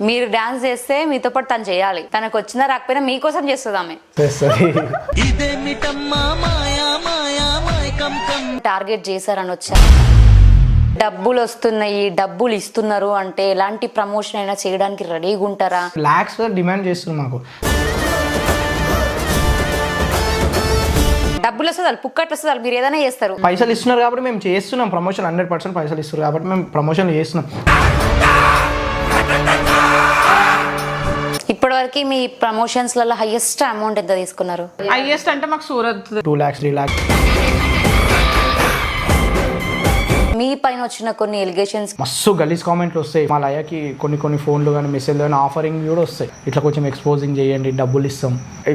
మీరు డాన్స్ చేస్తే మీతో పాటు తను చేయాలి. తనకు వచ్చినా రాకపోయినా మీకోసం చేస్తుంది ఆమె. టార్గెట్ చేశారని వచ్చా, డబ్బులు వస్తున్నాయి, డబ్బులు ఇస్తున్నారు అంటే ఎలాంటి ప్రమోషన్ అయినా చేయడానికి రెడీగా ఉంటారా? లాక్స్ డిమాండ్ చేస్తున్నారు మాకు. డబ్బులు వస్తుంది, పుక్కట్ వస్తుంది, మీరు ఏదైనా చేస్తారు. పైసలు ఇస్తున్నారు కాబట్టి మేము చేస్తున్నాం ప్రమోషన్. 100% పైసలు ఇస్తున్నారు కాబట్టి మేము ప్రమోషన్ చేస్తున్నాం. ఇప్పటివరకు మీ ప్రమోషన్స్ లలో హైయెస్ట్ అమౌంట్ ఎంత తీసుకున్నారు? హైయెస్ట్ అంటే మాకు సూరత్ 2 lakhs 3 lakhs. మీ పైన వచ్చిన కొన్ని ఎలిగేషన్స్ మస్తు గలీజ్ కామెంట్లు వస్తాయి. మా లయకి కొన్ని ఫోన్లు కానీ మెసేజ్లు కానీ ఆఫరింగ్ కూడా వస్తాయి. ఇట్లా కొంచెం ఎక్స్పోజింగ్ చేయండి, డబ్బులు ఇస్తాం,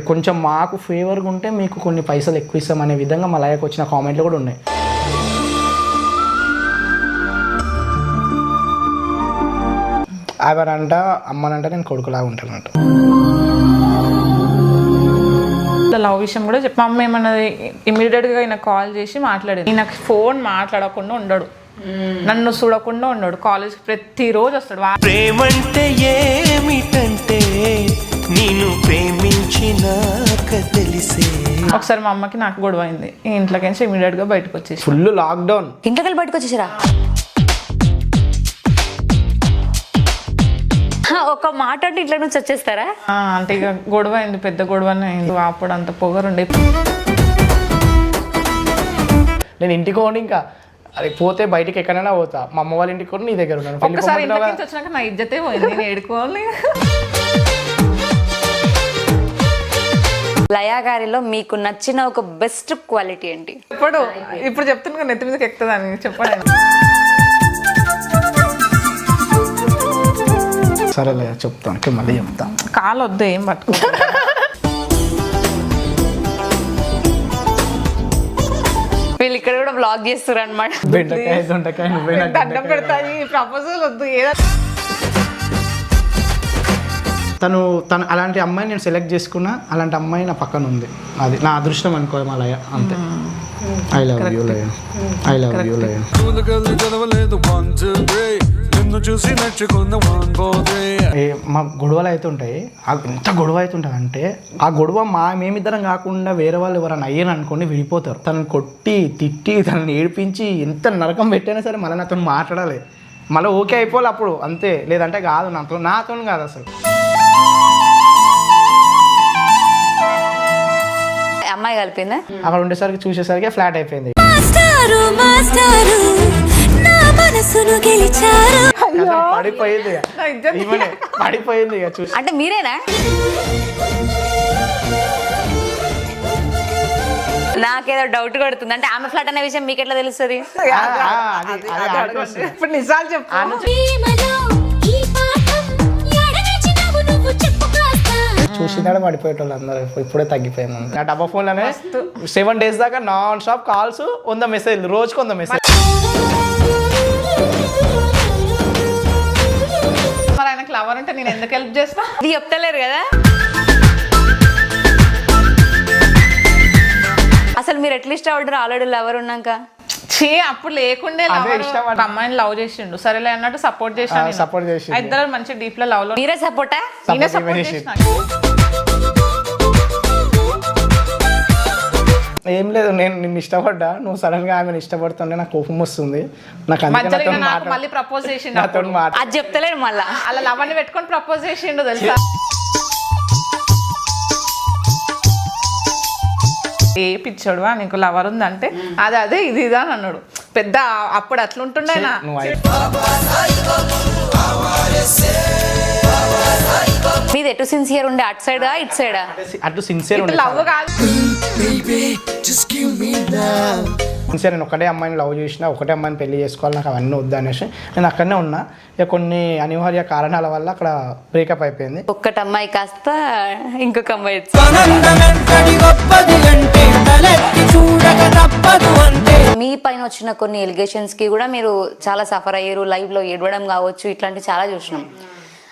కొంచెం మాకు ఫేవర్గా ఉంటే మీకు కొన్ని పైసలు ఎక్కువ ఇస్తాం అనే విధంగా మా లయకి వచ్చిన కామెంట్లు కూడా ఉన్నాయి. ఎవరంట అమ్మనంట నేను కొడుకులాగా ఉంటానంట. లవ్ విషయం కూడా చెప్పి మమ్మీ ఏమన్నది, ఇమీడియట్గా ఆయన కాల్ చేసి మాట్లాడేది. నాకు ఫోన్ మాట్లాడకుండా ఉండడు, నన్ను చూడకుండా ఉండడు, కాలేజ్కి ప్రతిరోజు వస్తాడు. ప్రేమంటే ఏమిటంటే నేను ప్రేమించినాక తెలిసే. ఒకసారి మా అమ్మకి నాకు గొడవ అయింది, ఇంట్లోకి ఇమీడియట్గా బయటకు వచ్చేసి ఫుల్ లాక్డౌన్. ఇంట్లోకి బయటకు వచ్చేసారా? ఒక మాట అంటే ఇంట్లో నుంచి వచ్చేస్తారా? అంటే ఇక గొడవ అయింది, పెద్ద గొడవనే అయింది. అప్పుడు అంత పొగరుండే. నేను ఇంటికి పోండి, ఇంకా అది పోతే బయటికి ఎక్కడైనా పోతా. మా అమ్మ వాళ్ళ ఇంటికి కూడా నీ దగ్గర ఉన్నాను. ఒక్కసారి ఇంటికి వచ్చినాక నా ఇజ్జతే పోయింది, నేను ఏడుకోవాలి. లయా గారిలో మీకు నచ్చిన ఒక బెస్ట్ క్వాలిటీ ఏంటి? ఇప్పుడు చెప్తున్నా నెత్తి మీదకి ఎక్కుతుందని చెప్పండి. సరేలే చెప్తాను, మళ్ళీ చెప్తాను. కాలు వద్దు, ఏం పట్టుకో. వీళ్ళు ఇక్కడ కూడా బ్లాగ్ చేస్తారు అనమాట. బెండకాయ దొండకాయ దండం పెడతాయి, ప్రపోజల్ వద్దు. ఏదో తను అలాంటి అమ్మాయిని నేను సెలెక్ట్ చేసుకున్నా, అలాంటి అమ్మాయి నా పక్కన ఉంది. అది నా అదృష్టం అనుకో మా లయ, అంతే. I love you Laya, I love you Laya. మా గొడవలు అవుతుంటాయి, ఎంత గొడవ అవుతుంటుంది అంటే ఆ గొడవ మేమిద్దరం కాకుండా వేరే వాళ్ళు ఎవరైనా అయ్యాను అనుకోండి విడిపోతారు. తనని కొట్టి తిట్టి తనని ఏడిపించి ఎంత నరకం పెట్టైనా సరే మళ్ళీ నాతో మాట్లాడాలి, మళ్ళీ ఓకే అయిపోవాలి అప్పుడు, అంతే. లేదంటే కాదు, నాతో కాదు అసలు. అమ్మాయి కలిపిందా? అక్కడ ఉండేసరికి చూసేసరికి ఫ్లాట్ అయిపోయింది. పడిపోయింది పడిపోయింది ఇక చూసి. అంటే మీరేనా? నాకేదో డౌట్ కొడుతుంది. అంటే ఆమె ఫ్లాట్ అనే విషయం మీకు ఎట్లా తెలుస్తుంది? ఇప్పుడు నిజాలు చెప్తాను. చూసినాడు పడిపోయేటోళ్ళు అందరూ, ఇప్పుడే తగ్గిపోయింది. నా డబ్బా ఫోన్లోనే 7 days దాకా నాన్ స్టాప్ కాల్స్, 100 మెసేజ్, రోజుకు 100 మెసేజ్. మరి ఆయనకు లవర్ అంటే నేను ఎందుకు హెల్ప్ చేస్తా? ఇది చెప్తలేరు కదా. అసలు మీరు ఎట్లా ఇష్టపడ్డారు ఆల్రెడీ లవర్ ఉన్నాక? అప్పుడు లేకుండే అమ్మాయిని లవ్ చేసిండు, సరేలే అన్నట్టు సపోర్ట్ చేసి ఇద్దరు మంచి డీప్ లో లవ్ లో. మీరే సపోర్టా? ఏం లేదు, నేను నిన్ను ఇష్టపడ్డా, నువ్వు సడన్ గా ఆమెను ఇష్టపడుతుంటే నాకు కోపం వస్తుంది. నాకు మళ్ళీ ప్రపోజ్ చేసిండు, అది చెప్తలేడు. మళ్ళా అలా లవర్ ని పెట్టుకొని ప్రపోజ్ చేసిండు తెలుసా? ఏ పిచ్చోడువా నీకు లవర్ ఉందంటే అదే ఇది ఇదా అని అన్నాడు. పెద్ద అప్పుడు అట్లుంటుండే. మీది ఎటు సిన్సియర్ ఉండే, అటు సైడా ఇటు సైడా? అటు సిన్సియర్ లవ్ కాదు. సిన్సియర్. నేను ఒకటే అమ్మాయిని లవ్ చేసిన, ఒకటే అమ్మాయిని పెళ్లి చేసుకోవాలి, నాకు అవన్నీ వద్దు అనేసి నేను అక్కడనే ఉన్నా. ఇక కొన్ని అనివార్య కారణాల వల్ల అక్కడ బ్రేకప్ అయిపోయింది. ఒక్కటి అమ్మాయి కాస్త ఇంకొక అమ్మాయి. మీ పైన వచ్చిన కొన్ని ఎలిగేషన్స్ కి కూడా మీరు చాలా సఫర్ అయ్యారు, లైవ్ లో ఏడవడం కావచ్చు, ఇట్లాంటివి చాలా చూసినాం.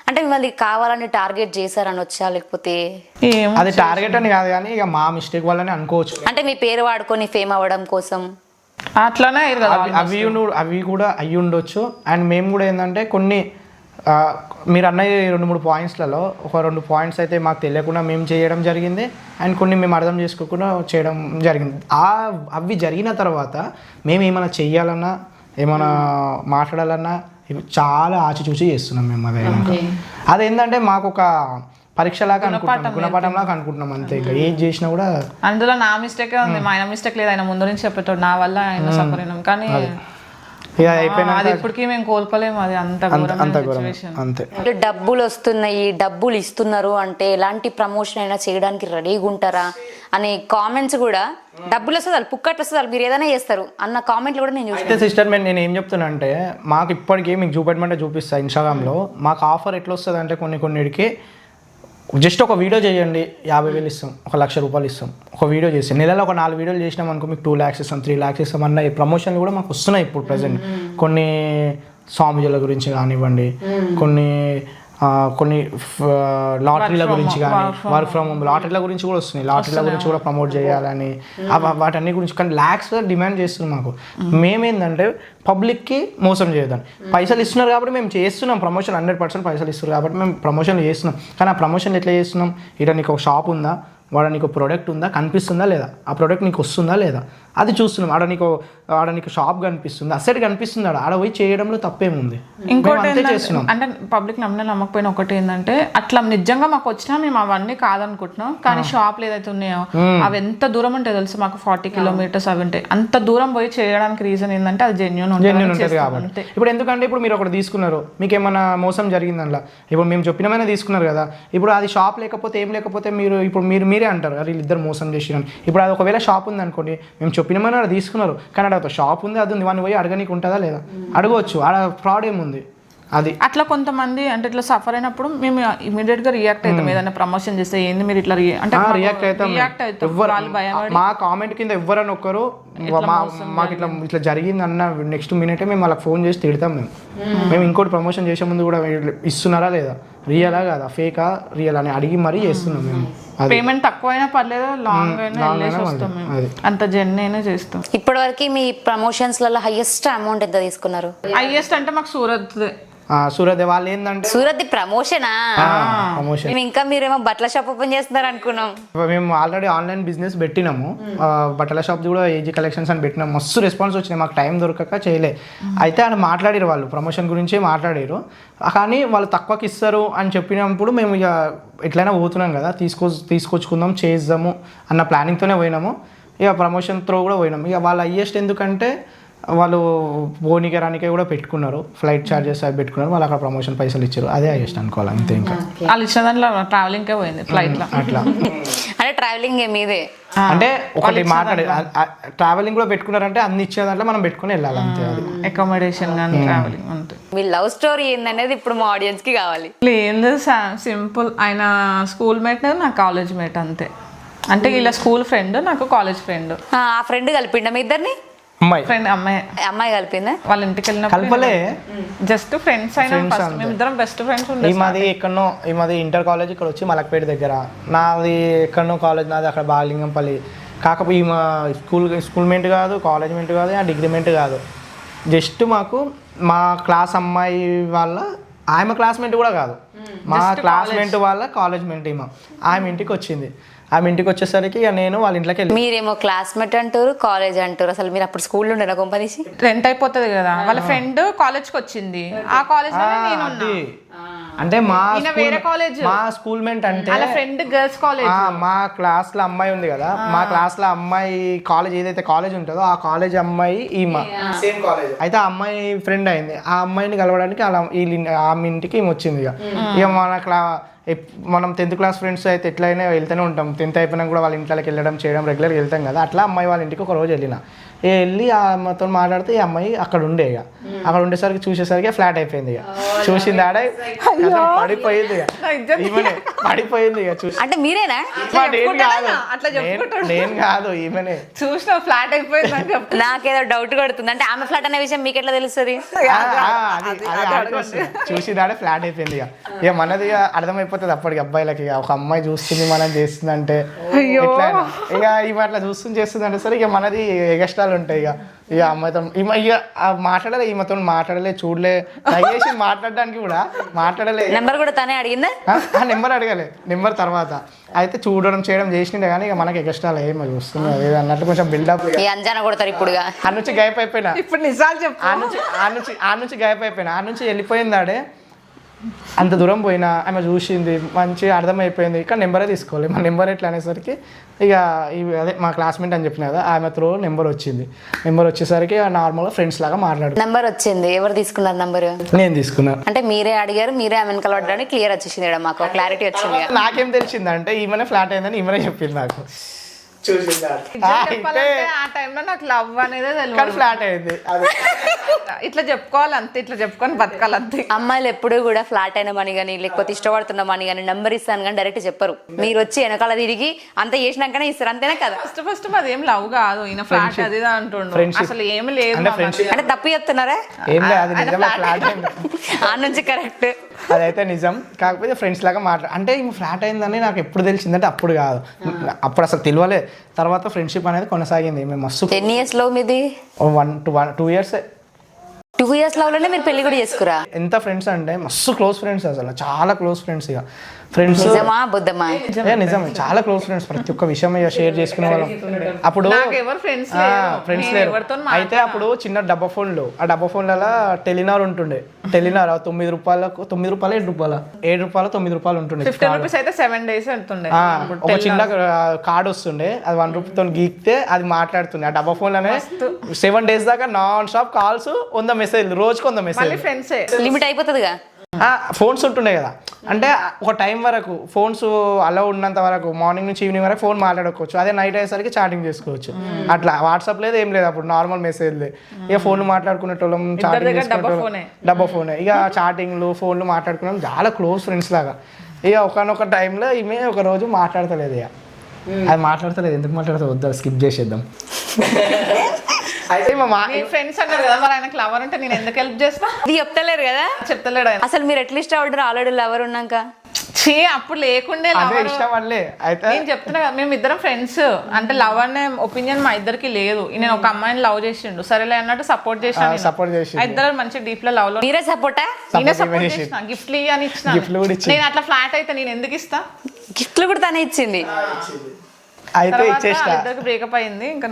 అంటే మిమ్మల్ని కావాలని టార్గెట్ చేశారని వచ్చా, లేకపోతే అది టార్గెట్ అని కాదు కానీ ఇక మా మిస్టేక్ వల్లనే అనుకోవచ్చు. అంటే మీ పేరు వాడుకొని ఫేమ్ అవ్వడం కోసం అట్లానే అవి కూడా అయ్యి ఉండొచ్చు. అండ్ మేము కూడా ఏంటంటే కొన్ని మీరు అన్నది 2-3 పాయింట్స్లలో ఒక 2 పాయింట్స్ అయితే మాకు తెలియకుండా మేము చేయడం జరిగింది అండ్ కొన్ని మేము అర్థం చేసుకోకుండా చేయడం జరిగింది. అవి జరిగిన తర్వాత మేము ఏమైనా చెయ్యాలన్నా ఏమైనా మాట్లాడాలన్నా చాలా ఆచిచూచి చేస్తున్నాం మేము. అదేంటంటే మాకు ఒక పరీక్షలాగా అనుకుంటున్నాం, గుణపాఠంలాగా అనుకుంటున్నాం అంతే. ఇంకా ఏం చేసినా కూడా అందులో నా మిస్టేకే ఉంది, మా ఆయన మిస్టేక్ లేదు. ఆయన ముందు నుంచి చెప్పేటోడు, నా వల్ల ఆయన సఫర్ అయినాం. కానీ అది ఇప్పటికీ మేము కోలుకోలేము, అది అంత అంతే. డబ్బులు వస్తున్నాయి, డబ్బులు ఇస్తున్నారు అంటే ఎలాంటి ప్రమోషన్ అయినా చేయడానికి రెడీగా ఉంటారా అనే కామెంట్స్ కూడా, డబ్బులు వస్తుంది పుక్కట్లు వస్తుంది మీరు ఏదైనా చేస్తారు అన్న కామెంట్లు కూడా నేను చూసాను. సిస్టర్ నేను ఏం చెప్తున్నా అంటే మాకు ఇప్పటికీ మీకు చూపెట్టమంటే చూపిస్తాను ఇన్స్టాగ్రామ్లో. మాకు ఆఫర్ ఎట్లా వస్తుంది అంటే కొన్నిటికి జస్ట్ ఒక వీడియో చేయండి 50,000 ఇస్తాం, 1,00,000 రూపాయలు ఇస్తాం. ఒక వీడియో చేసి నెలలో ఒక 4 వీడియోలు చేసినాం అనుకో మీకు 2 lakhs ఇస్తాం, 3 lakhs ఇస్తాం అన్న ప్రమోషన్లు కూడా మాకు వస్తున్నాయి ఇప్పుడు ప్రజెంట్. కొన్ని స్వామిజీల గురించి కానివ్వండి, కొన్ని లాటరీల గురించి కానీ, వర్క్ ఫ్రమ్ హోమ్ లాటరీల గురించి కూడా వస్తున్నాయి. లాటరీల గురించి కూడా ప్రమోట్ చేయాలని వాటన్ని గురించి కానీ ల్యాక్స్ డిమాండ్ చేస్తున్నాం. మాకు మేమేందంటే పబ్లిక్కి మోసం చేయొద్దని, పైసలు ఇస్తున్నారు కాబట్టి మేము చేస్తున్నాం ప్రమోషన్, 100% పైసలు ఇస్తున్నారు కాబట్టి మేము ప్రమోషన్లు చేస్తున్నాం. కానీ ఆ ప్రమోషన్ ఎట్లా చేస్తున్నాం, ఇక్కడ నీకు ఒక షాప్ ఉందా, వాడ నీకు ప్రోడక్ట్ ఉందా, కనిపిస్తుందా లేదా, ఆ ప్రోడక్ట్ నీకు వస్తుందా లేదా అది చూస్తున్నాం. ఆడ నీకు షాప్ కనిపిస్తుంది, అసెట్ కనిపిస్తుంది, ఆడ పోయి చేయడంలో తప్పేముంది. ఇంకోటి అంటే పబ్లిక్ నమ్మకపోయినా ఒకటి ఏంటంటే అట్లా నిజంగా మాకు వచ్చినా మేము అవన్నీ కాదనుకుంటున్నాం. కానీ షాప్లు ఏదైతే ఉన్నాయో అవి ఎంత దూరం ఉంటాయి తెలుసు మాకు, 40 kilometers అవి ఉంటాయి. అంత దూరం పోయి చేయడానికి రీజన్ ఏంటంటే అది జెన్యూన్ ఉంటుంది కాబట్టి. ఇప్పుడు ఎందుకంటే ఇప్పుడు మీరు ఒకటి తీసుకున్నారు, మీకు ఏమైనా మోసం జరిగింది అందులో, ఇప్పుడు మేము చెప్పినమైనా తీసుకున్నారు కదా, ఇప్పుడు అది షాప్ లేకపోతే ఏం లేకపోతే మీరే అంటారు అరే వీళ్ళిద్దరు మోసం చేసిరని. ఇప్పుడు అది ఒకవేళ షాప్ ఉంది అనుకోండి, మేము చెప్పినమైనా అది తీసుకున్నారు కానీ అక్కడ షాప్ ఉంది, అది ఉంది, వాడిని పోయి అడగనీకి ఉంటుందా లేదా, అడగవచ్చు. ఆడ ఫ్రాడ్ ఏముంది అది. అట్లా కొంతమంది అంటే ఇట్లా సఫర్ అయినప్పుడు మేము ఇమీడియట్ గా రియాక్ట్ అవుతాం. ఏదైనా ప్రమోషన్ చేస్తే ఏంది మీరు ఇట్లా రియాక్ట్ అవుతాం. మా కామెంట్ కింద ఎవరని ఒక్కరు మాకు ఇట్లా జరిగింది అన్న నెక్స్ట్ మినిటే మేము వాళ్ళకి ఫోన్ చేసి తిడతాం. మేము ఇంకోటి ప్రమోషన్ చేసే ముందు కూడా ఇస్తున్నారా లేదా, రియలా కాదా, ఫేకా రియల్ అని అడిగి మరీ చేస్తున్నాం మేము. పేమెంట్ తక్కువైనా పర్లేదు, లాంగ్ అయినా వెళ్ళేసి వస్తాం మేము, అంత జర్నీ అయినా చేస్తాం. ఇప్పటివరకు మీ ప్రమోషన్స్లలో హైయెస్ట్ అమౌంట్ ఎంత తీసుకున్నారు? హైయెస్ట్ అంటే మాకు సూరత్ వాళ్ళు ఏంటంటే సూరత్ ప్రమోషనా? ఇంకా మీరేమో బట్టల షాప్ ఓపెన్ చేస్తున్నారు అనుకున్నాం. మేము ఆల్రెడీ ఆన్లైన్ బిజినెస్ పెట్టినాము, బట్టల షాప్ కూడా ఏజీ కలెక్షన్స్ అని పెట్టినాము. మస్తు రెస్పాన్స్ వచ్చినాయి, మాకు టైం దొరకక చేయలే. అయితే ఆయన మాట్లాడారు, వాళ్ళు ప్రమోషన్ గురించి మాట్లాడారు. కానీ వాళ్ళు తక్కువకి ఇస్తారు అని చెప్పినప్పుడు మేము ఇక ఎట్లయినా పోతున్నాం కదా, తీసుకొచ్చుకుందాం చేద్దాము అన్న ప్లానింగ్తోనే పోయినాము. ఇక ప్రమోషన్ త్రో కూడా పోయినాము. ఇక వాళ్ళు హైయెస్ట్ ఎందుకంటే వాళ్ళు బోనికే రానికే కూడా పెట్టుకున్నారు, ఫ్లైట్ ఛార్జెస్ అవి పెట్టుకున్నారు, వాళ్ళు అక్కడ ప్రమోషన్ పైసలు ఇచ్చారు, అదే హైయెస్ట్ అనుకోవాలి అంతే. ఇంకా వాళ్ళు ఇచ్చిన దాంట్లో ట్రావెలింగ్కే పోయింది, ఫ్లైట్లో అట్లా. అంటే ట్రావెలింగ్ మీదే అంటే ఒకటి మాట్లాడే ట్రావెలింగ్ కూడా పెట్టుకున్నారంటే అన్ని ఇచ్చే దాంట్లో మనం పెట్టుకుని వెళ్ళాలి అంతే. అది అకామిడేషన్ కానీ ట్రావెలింగ్ అంతే. మీ లవ్ స్టోరీ ఏందనేది ఇప్పుడు మా ఆడియన్స్ కి కావాలి. లేదు సింపుల్, ఆయన స్కూల్ మేట్, నా కాలేజ్ మేట్ అంతే. అంటే ఇలా స్కూల్ ఫ్రెండ్, నాకు కాలేజ్ ఫ్రెండ్. ఆ ఫ్రెండ్ కలిపిండా మీ ఇద్దరిని? అమ్మాయి కలిపిందా? వాళ్ళ ఇంటికి వెళ్ళినప్పుడు జస్ట్ ఫ్రెండ్స్ అయినా, మేము ఇద్దరం బెస్ట్ ఫ్రెండ్స్ ఉండే. మాది ఎక్కడనో, మాది ఇంటర్ కాలేజ్ ఇక్కడ వచ్చి మలక్పేట దగ్గర, నాది ఎక్కడనో కాలేజ్, నాది అక్కడ బాలింగంపల్లి. కాకపోతే మా స్కూల్మేట్ కాదు, కాలేజ్ మేట్ కాదు, డిగ్రీమేట్ కాదు, జస్ట్ మాకు మా క్లాస్ అమ్మాయి వాళ్ళ ఆమె క్లాస్మేట్ కూడా కాదు, మా క్లాస్మేట్ వాళ్ళ కాలేజ్ మేట్. ఆమె ఇంటికి వచ్చింది. ఆమె ఇంటికి వచ్చేసరికి ఇక నేను వాళ్ళ ఇంట్లోకి వెళ్ళి, మీరేమో క్లాస్మేట్ అంటారు, కాలేజ్ అంటారు, అసలు మీరు అప్పుడు స్కూల్లో ఉండేనా కొంపదీసి? రెంట్ అయిపోతుంది కదా. వాళ్ళ ఫ్రెండ్ కాలేజ్కి వచ్చింది, ఆ కాలేజ్ అంటే మా స్కూల్ మేట్ అంటే ఫ్రెండ్ గర్ల్స్ కాలేజ్. మా క్లాస్ లో అమ్మాయి ఉంది కదా, మా క్లాస్ లో అమ్మాయి కాలేజ్ ఏదైతే కాలేజ్ ఉంటుందో ఆ కాలేజ్ అమ్మాయి సేమ్ కాలేజ్. అయితే ఆ అమ్మాయి ఫ్రెండ్ అయింది, ఆ అమ్మాయిని కలవడానికి ఆమె ఇంటికి వచ్చింది. ఇక మనం 10th క్లాస్ ఫ్రెండ్స్ అయితే ఎట్లయినా వెళ్తూనే ఉంటాం. 10th అయిపోయినా కూడా వాళ్ళ ఇంట్లోకి వెళ్ళడం చేయడం రెగ్యులర్గా వెళ్తాం కదా. అట్లా అమ్మాయి వాళ్ళ ఇంటికి ఒక రోజు వెళ్ళి ఆ అమ్మతో మాట్లాడితే ఈ అమ్మాయి అక్కడ ఉండే. ఇక అక్కడ ఉండేసరికి చూసేసరికి ఫ్లాట్ అయిపోయింది. ఇక చూసింది ఆడ పడిపోయింది, పడిపోయింది. ఇక చూసి అంటే మీరేనా? నేను కాదు, ఈమెనే చూసిన ఫ్లాట్ అయిపోయింది. నాకేదో డౌట్ కొడుతుంది, అంటే ఆమె ఫ్లాట్ అనే విషయం మీకు ఎట్లా తెలుస్తుంది? చూసి దాడే ఫ్లాట్ అయిపోయింది. ఇక మనది అర్థమైపోతుంది అయిపోతుంది అప్పటికి అబ్బాయిలకి. ఒక అమ్మాయి చూస్తుంది మనం చేస్తుందంటే ఎట్లయినా ఇక ఈమె అట్లా చూస్తుంది చేస్తుందంటే సరే ఇక మనది ఎగస్ట్రాలు ఉంటాయి. ఇక అమ్మాయితో ఇక మాట్లాడలే, ఈమెతో మాట్లాడలే, చూడలే, ట్రై చేసి మాట్లాడడానికి కూడా మాట్లాడలే. నెంబర్ కూడా తనే అడిగిందా? ఆ నెంబర్ అడగలే, నెంబర్ తర్వాత అయితే చూడడం చేయడం చేసిండే కానీ ఇక మనకి ఎగస్ట్రాలు ఏమో చూస్తుంది అదే అన్నట్టు కొంచెం బిల్డప్. ఈ అంజానా కొడతారు ఇప్పుడుగా. ఆ నుంచి గాయప్ అయిపోయినా, ఇప్పుడు నిజాలు చెప్పు. ఆ నుంచి గాయప్ అయిపోయినా, ఆ నుంచి వెళ్ళిపోయింది ఆడే. అంత దూరం పోయినా ఆమె చూసింది మంచిగా అర్థమైపోయింది. ఇక్కడ నెంబరే తీసుకోవాలి. మా నెంబర్ ఎట్లా అనేసరికి ఇక అదే మా క్లాస్మేట్ అని చెప్పిన కదా ఆమె త్రూ నెంబర్ వచ్చింది. నెంబర్ వచ్చేసరికి నార్మల్గా ఫ్రెండ్స్ లాగా మాట్లాడు. నెంబర్ వచ్చింది, ఎవరు తీసుకున్నారు నంబర్? నేను తీసుకున్నాను. అంటే మీరే అడిగారు, మీరే ఆమె వెనకాల పడ్డానికి క్లియర్ వచ్చేసింది ఇక్కడ, మాకు క్లారిటీ వచ్చింది. నాకేం తెలిసిందంటే ఈమెనే ఫ్లాట్ అయిందని ఈమెనే చెప్పింది నాకు. ఆ టైంలో నాకు లవ్ అనేది తెలియదు, ఫ్లాట్ అయింది. ఇట్లా చెప్పుకోవాలి అంతే, ఇట్లా చెప్పుకొని బతకాలి అంతే. అమ్మాయిలు ఎప్పుడూ కూడా ఫ్లాట్ అయినామని కానీ లేకపోతే ఇష్టపడుతున్నామని కానీ నెంబర్ ఇస్తాను కానీ డైరెక్ట్ చెప్పరు. మీరు వచ్చి వెనకాల తిరిగి అంత చేసినాకనే ఇస్తారు, అంతేనా కదా? ఫస్ట్ అది ఏం లవ్ కాదు, ఈయన ఫ్లాట్ అది అంటుండు, అసలు ఏమి లేదు. అంటే తప్పు చెప్తున్నారా? ఏం లేదు, అది నిజమే ఫ్లాట్ అయింది. ఆ నుంచి కరెక్ట్, అదైతే నిజం. కాకపోతే ఫ్రెండ్స్ లాగా అంటే ఇంక ఫ్లాట్ అయిందని నాకు ఎప్పుడు తెలిసిందంటే అప్పుడు కాదు, అప్పుడు అసలు తెలియలే. తర్వాత ఫ్రెండ్షిప్ అనేది కొనసాగింది. మేము మస్తు 10 years లో మీది 2 years 2 years లోనే మీరు పెళ్లి కూడా చేసుకురా? ఎంత ఫ్రెండ్స్ అంటే మస్తు క్లోజ్ ఫ్రెండ్స్, అసలు చాలా క్లోజ్ ఫ్రెండ్స్. ఇక ఫ్రెండ్స్ నిజమా బుద్ధమా? నిజమే, చాలా క్లోజ్ ఫ్రెండ్స్. ప్రతి ఒక్క విషయం ఇక షేర్ చేసుకునే వాళ్ళం. అప్పుడు ఫ్రెండ్స్ లేరు. అయితే అప్పుడు చిన్న డబ్బా ఫోన్లు, ఆ డబ్బా ఫోన్లలో టెలినార్ ఉంటుండే. టెలినార్ 9 రూపాయలకు 9 రూపాయలు 7 రూపాయలు 7 రూపాయలు 9 రూపాయలు ఉంటుండే. 15 రూపీస్ అయితే 7 days వెళ్తుండే. ఒక చిన్న కార్డ్ వస్తుండే, అది 1 రూపీతో గీక్తే అది మాట్లాడుతుండే. ఆ డబ్బా ఫోన్లోనే 7 days దాకా నాన్ స్టాప్ కాల్స్, 100 మెసేజ్, రోజుకు 100 మెసేజ్. ఫ్రెండ్సే లిమిట్ అయిపోతుందిగా. ఫోన్స్ ఉంటుండే కదా, అంటే ఒక టైం వరకు ఫోన్స్ అలా ఉన్నంత వరకు మార్నింగ్ నుంచి ఈవినింగ్ వరకు ఫోన్ మాట్లాడుకోవచ్చు. అదే నైట్ అయ్యేసరికి చాటింగ్ చేసుకోవచ్చు. అట్లా వాట్సాప్ లేదు, ఏం లేదు అప్పుడు, నార్మల్ మెసేజ్లే. ఇక ఫోన్లు మాట్లాడుకునేటోళ్ళం, చాటింగ్ చేసుకునేటోళ్ళం, డబ్బా ఫోనే. ఇక చాటింగ్లు ఫోన్లు మాట్లాడుకున్నాం, చాలా క్లోజ్ ఫ్రెండ్స్ లాగా. ఇక ఒకనొక టైంలో ఈమె ఒక రోజు మాట్లాడతలేదు. ఇక అది మాట్లాడతలేదు, ఎందుకు మాట్లాడతా వద్దా, స్కిప్ చేసేద్దాం. అయితే మా ఫ్రెండ్స్ అన్నారు కదా, మరి ఆయనకు లవర్ అంటే నేను ఎందుకు హెల్ప్ చేస్తా? ఇది చెప్తలేరు కదా, చెప్తలేడు ఆయన. అసలు మీరు ఎట్లా ఇష్టపడ్డారు ఆల్రెడీ లవర్ ఉన్నాక? అప్పుడు లేకుండే ఇష్టం వల్లే. అయితే నేను చెప్తున్నా కదా, మేము ఇద్దరం ఫ్రెండ్స్, అంటే లవ్ అనే ఒపీనియన్ మా ఇద్దరికి లేదు. నేను ఒక అమ్మాయిని లవ్ చేసిండు, సరేలే అన్నట్టు సపోర్ట్ చేసిన. ఇద్దరు మంచి డీప్ లో లవ్ లో. మీరే సపోర్టా? నేనే సపోర్ట్ చేసిన, గిఫ్ట్లు అని ఇచ్చిన. నేను అట్లా ఫ్లాట్ అయితే నేను ఎందుకు ఇస్తా? గిఫ్ట్లు కూడా తనే ఇచ్చింది. అయితే ఇచ్చేస్తా. ఇద్దరికి బ్రేకప్ అయింది. ఇంకా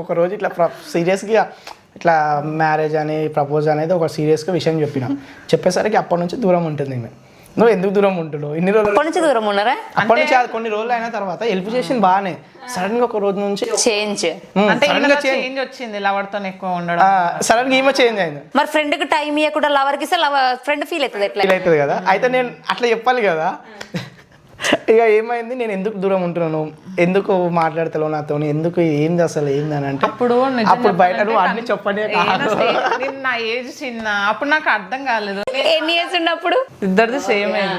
ఒక రోజు ఇట్లా సీరియస్గా ఇట్లా మ్యారేజ్ అని ప్రపోజ్ అనేది ఒక సీరియస్గా విషయం చెప్పేసరికి అప్పటి నుంచి దూరం ఉంటుంది. నువ్వు ఎందుకు దూరం ఉంటున్నావు ఇన్ని రోజులు? అప్పటి నుంచి దూరం ఉన్నారా? అప్పటి నుంచి కొన్ని రోజులు అయిన తర్వాత హెల్ప్ చేసింది బాగానే, సడన్ గా ఒక రోజు నుంచి చేంజ్ వచ్చింది. లవర్ తో ఎక్కువ ఉండడం, సడన్ గా ఈమె చేంజ్ అయింది. మరి ఫ్రెండ్ కి టైం ఇవ్వకుండా లవర్ కి ఇస్తే ఫ్రెండ్ ఫీల్ అవుతుంది, ఎట్లా ఫీల్ అవుతుంది కదా. అయితే నేను అట్లా చెప్పాలి కదా. ఇక ఏమైంది, నేను ఎందుకు దూరం ఉంటున్నాను, ఎందుకు మాట్లాడతావు నాతో, ఎందుకు ఏంది అసలు ఏంది అని అంటే అప్పుడు బయట నువ్వు అన్ని చెప్పండి. నా ఏజ్ చిన్న, అప్పుడు నాకు అర్థం కాలేదు. ఎన్ని ఇయర్స్ ఉన్నప్పుడు? ఇద్దరిది సేమ్ ఏజ్.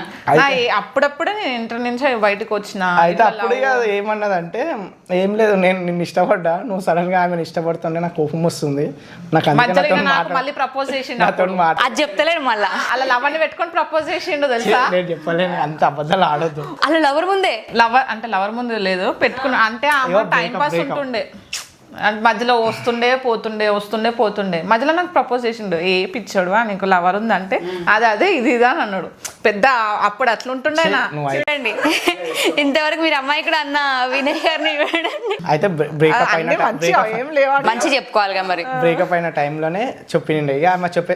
అప్పుడప్పుడే నేను ఇంటర్ నుంచి బయటకు వచ్చిన. అయితే అప్పుడు ఇక ఏమన్నదంటే, ఏం లేదు, నేను నిన్ను ఇష్టపడ్డా, నువ్వు సడన్ గా ఆమెను ఇష్టపడుతుంటే నాకు కోపం వస్తుంది, నాకు మళ్ళీ ప్రపోజ్ చేసిండు. అది చెప్తలేడు, మళ్ళా అలా లవర్ని పెట్టుకొని ప్రపోజ్ చేసిండు తెలుసా? నేను చెప్పలేను, అంత అబద్ధాలు ఆడొద్దు. అలా లవర్ ముందే, లవర్ ముందు లేదు, పెట్టుకున్నా. అంటే ఆమె టైం పాస్ ఉంటుండే, మధ్యలో వస్తుండే పోతుండే. మధ్యలో నాకు ప్రపోజ్ చేసిండు, ఏ పిచ్చాడు నీకు లవర్ ఉందంటే అదే ఇది అని అన్నాడు. పెద్ద అప్పుడు అట్లుంటుండే. చూడండి, ఇంతవరకు మీరు అమ్మాయి కూడా అన్న వినయ్ గారిని అయితే బ్రేకప్ మంచి చెప్పుకోవాలిగా. మరి బ్రేకప్ అయిన టైంలోనే చెప్పిండే. ఇక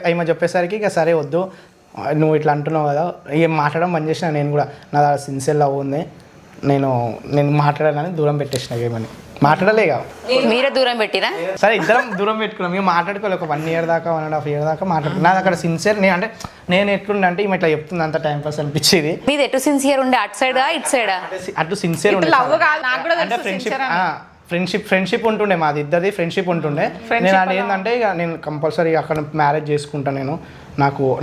ఆమె చెప్పేసరికి ఇక సరే వద్దు, నువ్వు ఇట్లా అంటున్నావు కదా, ఏం మాట్లాడడం బంద్ చేసిన. నేను కూడా నా సిన్సియర్ లవ్ ఉంది, నేను మాట్లాడాలని దూరం పెట్టేసిన. ఏమని మాట్లాడలేగా, మీరే దూరం పెట్టిరా? సరే ఇద్దరం దూరం పెట్టుకున్నాం. మేము మాట్లాడుకోవాలి ఒక 1 year దాకా 1.5 year దాకా మాట్లాడుకున్నాం. నాది అక్కడ సిన్సియర్, నేను ఎట్లుండే అంటే ఈమె ఇట్లా చెప్తుంది, అంత టైం పాస్ అనిపించేది. మీది ఎటు సిన్సియర్ ఉండే, అటు సైడా ఇటు సైడా? అటు సిన్సియర్ ఉండే, అంటే ఫ్రెండ్షిప్ ఫ్రెండ్షిప్ ఉంటుండే, మాది ఇద్దరిది ఫ్రెండ్షిప్ ఉంటుండే. నేను అది ఏంటంటే ఇక నేను కంపల్సరీ అక్కడ మ్యారేజ్ చేసుకుంటాను,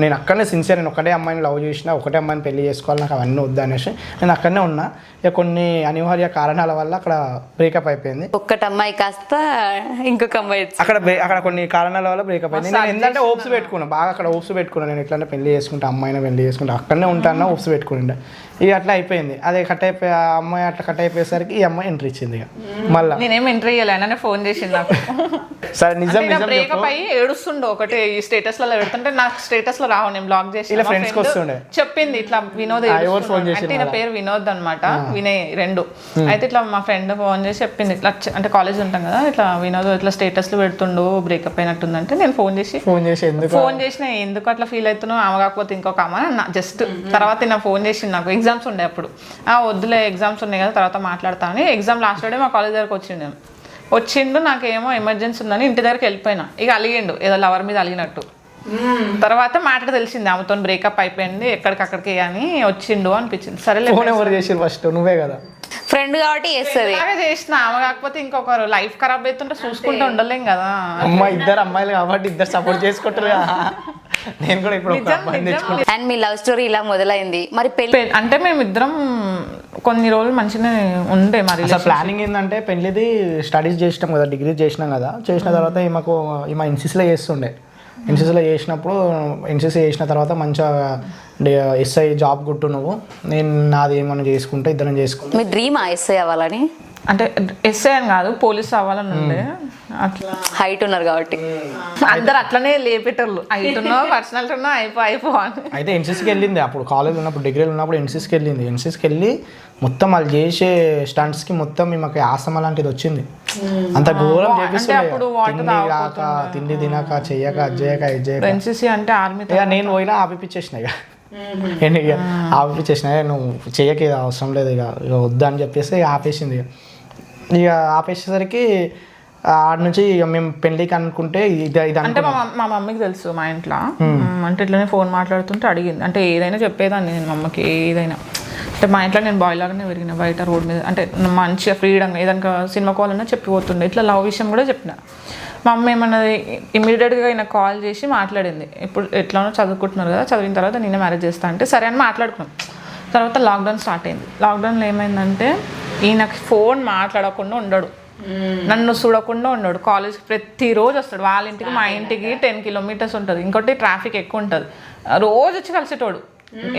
నేను అక్కడనే సిన్సియర్, నేను ఒకటే అమ్మాయిని లవ్ చేసిన, ఒకటే అమ్మాయిని పెళ్లి చేసుకోవాలి, నాకు అవన్నీ వద్దు అనేసి నేను అక్కడనే ఉన్నా. ఇక కొన్ని అనివార్య కారణాల వల్ల అక్కడ బ్రేకప్ అయిపోయింది. ఒక్కటి అమ్మాయి కాస్త ఇంకొక అమ్మాయి అక్కడ కొన్ని కారణాల వల్ల బ్రేకప్ అయింది. నేను ఏంటంటే హోప్స్ పెట్టుకున్నా, బాగా అక్కడ హోప్స్ పెట్టుకున్నాను, నేను ఇట్లానే పెళ్లి చేసుకుంటా, అమ్మాయిని పెళ్లి చేసుకుంటా, అక్కడనే ఉంటాను హోప్స్ పెట్టుకుంటా. ఇక అట్లా అయిపోయింది. అదే కట్ అయిపోయి ఆ అమ్మాయి అట్లా కట్ అయిపోయేసరికి ఈ అమ్మాయి ఎంట్రీ ఇచ్చింది. ఇక మళ్ళీ నేనేం ఎంట్రీ ఇవ్వలేననే ఫోన్ చేసింది నాకు. సరే నిజం బ్రేకప్ అయ్యి ఏడుస్తుండే ఒకటే ఈ స్టేటస్లలో పెడుతుంటే నాకు స్టేటస్లో రావు, నేను బ్లాక్ చేసి ఇలా ఫ్రెండ్స్కి వస్తుండే చెప్పింది ఇట్లా వినోద్ అంటే ఈయన పేరు వినోద్ అనమాట, వినయ్ రెండు. అయితే ఇట్లా మా ఫ్రెండ్ ఫోన్ చేసి చెప్పింది ఇట్లా, అంటే కాలేజ్ ఉంటాం కదా, ఇట్లా వినోద్ ఇట్లా స్టేటస్లు పెడుతుండు బ్రేకప్ అయినట్టుందంటే నేను ఫోన్ చేసిన ఎందుకు అట్లా ఫీల్ అవుతున్నావు, ఆమె కాకపోతే ఇంకొక ఆమె అన్న జస్ట్. తర్వాత నా ఫోన్ చేసింది, నాకు ఎగ్జామ్స్ ఉండే అప్పుడు, వద్దులే ఎగ్జామ్స్ ఉన్నాయి కదా తర్వాత మాట్లాడతా అని. ఎగ్జామ్ లాస్ట్ డే మా కాలేజ్ దగ్గరకు వచ్చిండు, నాకేమో ఎమర్జెన్సీ ఉందని ఇంటి దగ్గరికి వెళ్ళిపోయినా. ఇక అలిగిండు ఏదో లవర్ మీద అలిగినట్టు. తర్వాత మాట తెలిసింది ఆమెతో బ్రేకప్ అయిపోయింది ఎక్కడికక్కడికి అని వచ్చిండు అనిపించింది. సరే ఎవరు చేసారు ఫస్ట్, నువ్వే కదా ఫ్రెండ్ కాబట్టి చేస్తుంది. చేసిన ఆమె కాకపోతే ఇంకొకరు లైఫ్ ఖరాబ్ అవుతుంటే చూసుకుంటూ ఉండలేం కదా. ఇద్దరు అమ్మాయిలు కాబట్టి ఇద్దరు సపోర్ట్ చేసుకుంటారు. నేను కూడా ఇప్పుడు అండ్ మీ లవ్ స్టోరీ ఇలా మొదలైంది, మరి పెళ్లి అంటే మేమిద్దరం కొన్ని రోజులు మంచిగానే ఉండే. మరి ప్లానింగ్ ఏంటంటే పెళ్లిది స్టడీస్ చేసినాం కదా, డిగ్రీ చేసినాం కదా, చేసిన తర్వాత ఈమె ఎన్సీసీలో చేస్తుండే. ఎన్సీసీలో చేసినప్పుడు ఎన్సీసీ చేసిన తర్వాత మంచిగా ఎస్ఐ జాబ్ కొట్టు నువ్వు, నేను నాది ఏమన్నా చేసుకుంటే ఇద్దరం చేసుకుంటాం. మీ డ్రీమా ఎస్ఐ అవ్వాలని? అంటే ఎస్ఐ అని కాదు, పోలీస్ అవ్వాలని ఉండే. అట్లా హైట్ ఉన్నారు కాబట్టి అందరు అట్లనే లేపేటోళ్ళు, హైట్ ఉన్నావు పర్సనాలిటీ ఉన్నావు అయిపో అని. అయితే ఎన్సీసీకి వెళ్ళింది అప్పుడు, కాలేజ్ ఉన్నప్పుడు డిగ్రీలో ఉన్నప్పుడు ఎన్సీసీకి వెళ్ళింది. ఎన్సీసీకి వెళ్ళి మొత్తం వాళ్ళు చేసే స్టంట్స్కి మొత్తం మాకు ఆస్తమా లాంటిది వచ్చింది. అంత ఘోరం చేపిస్తుంది, తిండి తినక చెయ్యక అది చేయక ఇది చేయక. ఎన్సీసీ అంటే ఆర్మీ. ఇక నేను పోయినా ఆపిపించేసిన, ఇక ఆపిపించేసిన, నువ్వు చెయ్యక ఇది అవసరం లేదు ఇక వద్దు అని చెప్పేసి ఆపేసింది. ఇక ఆపేసేసరికి ఆడ నుంచి ఇక మేము పెళ్ళికి అనుకుంటే అంటే మా మమ్మీకి తెలుసు మా ఇంట్లో, అంటే ఇట్లనే ఫోన్ మాట్లాడుతుంటే అడిగింది. అంటే ఏదైనా చెప్పేదాన్ని నేను మా అమ్మకి, ఏదైనా అంటే మా ఇంట్లో నేను బాయ్ లాగానే పెరిగిన, బయట రోడ్ మీద అంటే మంచిగా ఫ్రీడమ్ ఏదైనా సినిమా కాల్ అన్నా చెప్పిపోతుండే. ఇట్లా లవ్ విషయం కూడా చెప్పిన. మా అమ్మ ఏమన్నది, ఇమీడియట్గా ఆయన కాల్ చేసి మాట్లాడింది, ఇప్పుడు ఎట్లానో చదువుకుంటున్నారు కదా, చదివిన తర్వాత నేనే మ్యారేజ్ చేస్తా అంటే సరే అని మాట్లాడుకున్నాం. తర్వాత లాక్డౌన్ స్టార్ట్ అయింది. లాక్డౌన్లో ఏమైందంటే ఈయనకి ఫోన్ మాట్లాడకుండా ఉండడు, నన్ను చూడకుండా ఉన్నాడు. కాలేజ్కి ప్రతిరోజు వస్తాడు, వాళ్ళ ఇంటికి మా ఇంటికి 10 కిలోమీటర్స్ ఉంటుంది. ఇంకోటి ట్రాఫిక్ ఎక్కువ ఉంటుంది, రోజు వచ్చి కలిసేటోడు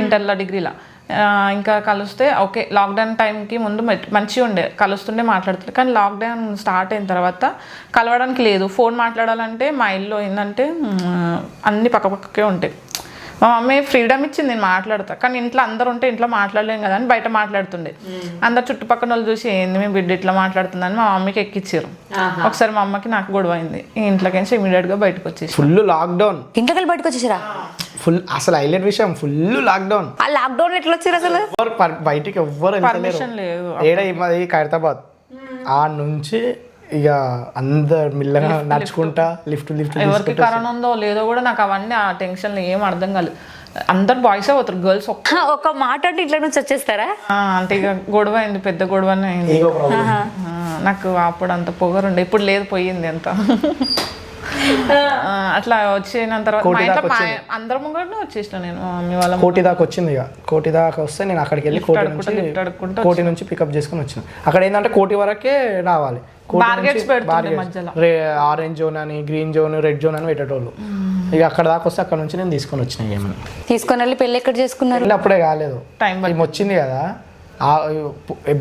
ఇంటర్లో డిగ్రీలో. ఇంకా కలిస్తే ఓకే, లాక్డౌన్ టైంకి ముందు మంచిగా ఉండే, కలుస్తుండే మాట్లాడుతుండే. కానీ లాక్డౌన్ స్టార్ట్ అయిన తర్వాత కలవడానికి లేదు. ఫోన్ మాట్లాడాలంటే మా ఇల్లు ఏంటంటే అన్నీ పక్కపక్కకే ఉంటాయి. మా మమ్మీ ఫ్రీడమ్ ఇచ్చింది, నేను మాట్లాడతా, కానీ ఇంట్లో అందరు ఉంటే ఇంట్లో మాట్లాడలేం కదా అని బయట మాట్లాడుతుండే. అందరు చుట్టుపక్కల వాళ్ళు చూసి ఏంది మీ బిడ్డ ఇట్లా మాట్లాడుతుందని మా మమ్మీకి ఎక్కిచ్చారు. ఒకసారి మా అమ్మకి నాకు గొడవ అయింది, ఇంట్లోకి ఇమీడియట్గా బయటకు వచ్చేసి ఫుల్ లాక్డౌన్. ఇంట్లోకి బయటకు వచ్చేసారా? ఫుల్ అసలు హైలైట్ విషయం, ఫుల్ లాక్డౌన్. ఆ లాక్డౌన్ ఎట్లా వచ్చారు అసలు? బయటికి ఎవ్వరు పర్మిషన్ లేదు. మాది ఖైరతాబాద్, ఆ నుంచి ఇక అందరు మిల్లగా నడుచుకుంటా లిఫ్ట్ ఎవరికి కరోనా ఉందో లేదో కూడా నాకు అవన్నీ ఆ టెన్షన్లు ఏం అర్థం కాలేదు. అందరు బాయ్సే పోతారు, గర్ల్స్ ఒక మాట అంటే ఇట్లా నుంచి వచ్చేస్తారా? అంటే ఇక గొడవ అయింది, పెద్ద గొడవనే అయింది. నాకు అప్పుడు అంత పొగరుండే, ఇప్పుడు లేదు, పోయింది అంత. అట్లా వచ్చిన తర్వాత మా ఇంట్లో అందరి ముంగట వచ్చేసిన నేను, మమ్మీ వాళ్ళ కోటి దాకా వచ్చింది. ఇక కోటి దాకా వస్తే నేను అక్కడికి వెళ్ళి కోటి నుంచి పికప్ చేసుకుని వచ్చిన. అక్కడ ఏంటంటే కోటి వరకే రావాలి, ఆరెంజ్ జోన్ అని, గ్రీన్ జోన్, రెడ్ జోన్ అని పెట్టేటోళ్ళు. ఇక అక్కడ దాకా వస్తే అక్కడ నుంచి నేను తీసుకొని వచ్చిన. ఏమన్నా తీసుకొని వెళ్ళి పెళ్ళి ఎక్కడ చేసుకున్నారు? అప్పుడే కాలేదు, టైం వచ్చింది కదా,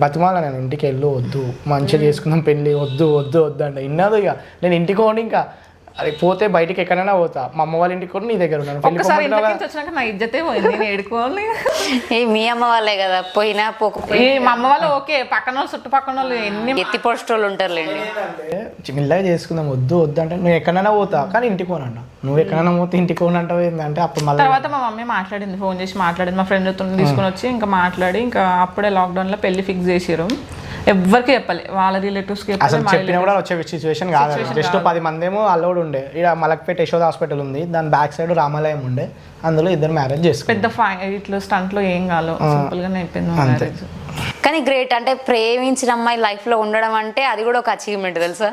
బతిమాల నేను ఇంటికి వెళ్ళు, వద్దు మంచిగా చేసుకుందాం పెళ్ళి, వద్దు వద్దు వద్దు అంటే విన్నది. ఇక నేను ఇంటికి పోండి, ఇంకా అది పోతే బయటికి ఎక్కడైనా పోతా, మా అమ్మ వాళ్ళ ఇంటికి కూడా నీ దగ్గర ఉన్నాను. మీ అమ్మ వాళ్ళే కదా పోయినా మా అమ్మ వాళ్ళు ఓకే, పక్కన వాళ్ళు చుట్టుపక్కన వాళ్ళు ఎన్ని ఎత్తి పోస్టోళ్ళు ఉంటారులేండి. చిన్నగా చేసుకుందాం, వద్దు వద్దు అంటే నేను ఎక్కడైనా పోతా కానీ ఇంటికి పోనంట. నువ్వు ఎక్కడైనా పోతే ఇంటికి పోనంటావు ఏంటంటే అప్పుడు మళ్ళీ తర్వాత మా మమ్మీ మాట్లాడింది, ఫోన్ చేసి మాట్లాడింది, మా ఫ్రెండ్తో తీసుకొని వచ్చి ఇంకా మాట్లాడి ఇంకా అప్పుడే లాక్డౌన్లో పెళ్లి ఫిక్స్ చేసారు. ఎవరికి చెప్పాలి, వాళ్ళ రిలేటివ్స్కి అసలు చెప్పినా కూడా వచ్చే సిచ్యువేషన్ కాదు. జస్ట్ 10 మంది ఏమో అల్లోడు ఉండే. ఇక్కడ మలక్పేట యశోద హాస్పిటల్ ఉంది, దాని బ్యాక్ సైడ్ రామాలయం ఉండే, అందులో ఇద్దరు మ్యారేజ్ చేసుకున్నారు. పెద్ద ఇట్లా స్టంట్లో ఏం కాదు, సింపుల్ గానే అయిపోయింది మ్యారేజ్. కానీ గ్రేట్, అంటే ప్రేమించిన అమ్మాయి లైఫ్ లో ఉండడం అంటే అది కూడా ఒక అచీవ్మెంట్ తెలుసా.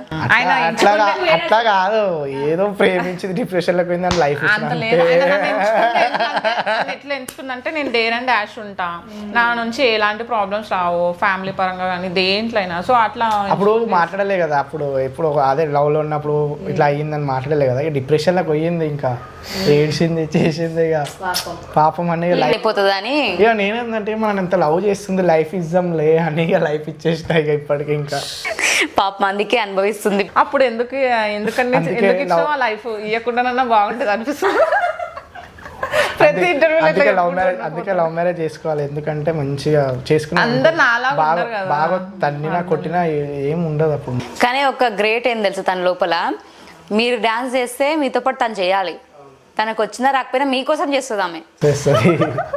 అట్లా కాదు, ఏదో ప్రేమించి డిప్రెషన్ లోకి పోయిందని లైఫ్ అంత లేదు. ఎట్లా ఎంచుకుందంటే నేను డేర్ అండ్ డాష్ ఉంటా, నా నుంచి ఎలాంటి ప్రాబ్లమ్స్ రావు ఫ్యామిలీ పరంగా కానీ దేంట్లో అయినా. సో అట్లా అప్పుడు మాట్లాడలే కదా, అప్పుడు ఎప్పుడు అదే లవ్ లో ఉన్నప్పుడు ఇట్లా అయ్యిందని మాట్లాడలే కదా, ఇక డిప్రెషన్ లోకి పోయింది, ఇంకా ఏడ్చింది చేసింది, ఇక పాపం అని అయిపోతుంది అని. ఇక నేనేందంటే మనం ఎంత లవ్ చేస్తుంది లైఫ్ ఇద్దాంలే అని ఇక లైఫ్ ఇచ్చేసిన ఇక ఇప్పటికి ఇంకా పాపం అందుకే అనుభవిస్తుంది. అప్పుడు ఎందుకంటే ఇచ్చిన లైఫ్ ఇవ్వకుండా బాగుంటుంది అనిపిస్తుంది. ప్రతి ఇంటర్వ్యూ అందుకే లవ్ మ్యారేజ్ చేసుకోవాలి, ఎందుకంటే మంచిగా చేసుకుని అందరు నాలా బాగా తన్నినా కొట్టినా ఏం ఉండదు అప్పుడు. కానీ ఒక గ్రేట్ ఏం తెలుసు తన లోపల, మీరు డాన్స్ చేస్తే మీతో పాటు తను చేయాలి, తనకు వచ్చినా రాకపోయినా మీకోసం చేస్తుంది ఆమె.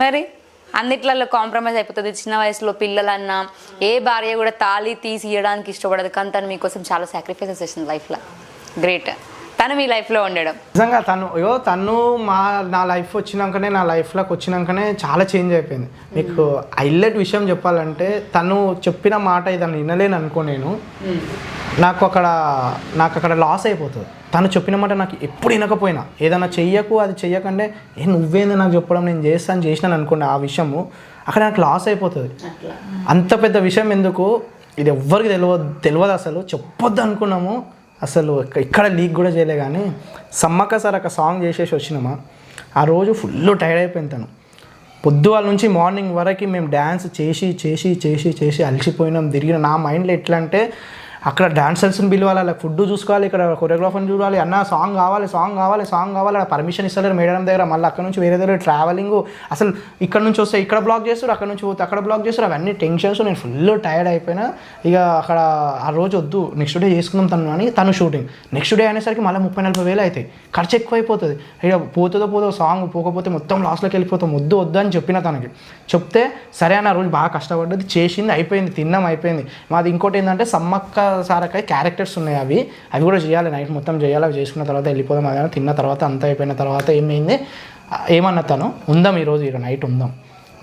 మరి అన్నిట్లలో కాంప్రమైజ్ అయిపోతుంది. చిన్న వయసులో పిల్లలన్నా ఏ భార్య కూడా తాళి తీసి ఇవ్వడానికి ఇష్టపడదు, కానీ తను మీకోసం చాలా సాక్రిఫైసెస్ చేసింది లైఫ్లో. గ్రేట్ తను మీ లైఫ్లో ఉండడం. నిజంగా తను నా లైఫ్ వచ్చినాకనే, నా లైఫ్లోకి వచ్చినాకనే చాలా చేంజ్ అయిపోయింది. మీకు హైలైట్ విషయం చెప్పాలంటే, తను చెప్పిన మాట ఇదని వినలేను అనుకో నేను, నాకు అక్కడ లాస్ అయిపోతుంది. తను చెప్పిన మాట నాకు ఎప్పుడు వినకపోయినా, ఏదైనా చెయ్యకు అది చెయ్యకంటే నువ్వేంది నాకు చెప్పడం, నేను చేసినాను అనుకోండి, ఆ విషయము అక్కడ నాకు లాస్ అయిపోతుంది. అంత పెద్ద విషయం ఎందుకు, ఇది ఎవ్వరికి తెలియదు అసలు, చెప్పొద్దు అనుకున్నాము, అసలు ఇక్కడ లీక్ కూడా చేయలే. కానీ సమ్మక్క సార్ ఒక సాంగ్ చేసేసి వచ్చినామా, ఆ రోజు ఫుల్ టైర్డ్ అయిపోయింది తను. పొద్దువాళ్ళ నుంచి మార్నింగ్ వరకు మేము డ్యాన్స్ చేసి అలసిపోయినాం, తిరిగిన. నా మైండ్లో ఎట్లా అంటే, అక్కడ డాన్సర్స్ని పిలవాలి, అలా ఫుడ్ చూసుకోవాలి, ఇక్కడ కొరియోగ్రాఫర్ని చూడాలి, అన్న సాంగ్ కావాలి అక్కడ పర్మిషన్ ఇస్తలేరు మేడం దగ్గర, మళ్ళీ అక్కడ నుంచి వేరే దగ్గర ట్రావెలింగ్, అసలు ఇక్కడ నుంచి వస్తే ఇక్కడ బ్లాక్ చేస్తారు, అక్కడ నుంచి పోతే అక్కడ బ్లాక్ చేస్తారు, అవన్నీ టెన్షన్స్. నేను ఫుల్ టైర్డ్ అయిపోయినా. ఇక అక్కడ ఆ రోజు వద్దు, నెక్స్ట్ డే చేసుకుందాం తను అని, తను షూటింగ్. నెక్స్ట్ డే అనేసరికి మళ్ళీ 30-40 వేలు అవుతాయి, ఖర్చు ఎక్కువైపోతుంది. ఇక పోతుందో సాంగ్ పోకపోతే మొత్తం లాస్లోకి వెళ్ళిపోతాం, వద్దు అని చెప్పిన తనకి. చెప్తే సరే అన్న, రోజు బాగా కష్టపడ్డది, చేసింది, అయిపోయింది, తిన్నాం, అయిపోయింది. మాది ఇంకోటి ఏంటంటే సమ్మక్క సారకాయ క్యారెక్టర్స్ ఉన్నాయి, అవి కూడా చేయాలి, నైట్ మొత్తం చేయాలి. అవి చేసుకున్న తర్వాత వెళ్ళిపోదాం, అదే తిన్న తర్వాత అంతా అయిపోయిన తర్వాత ఏమన్నా తను ఉందాం ఈరోజు ఇక్కడ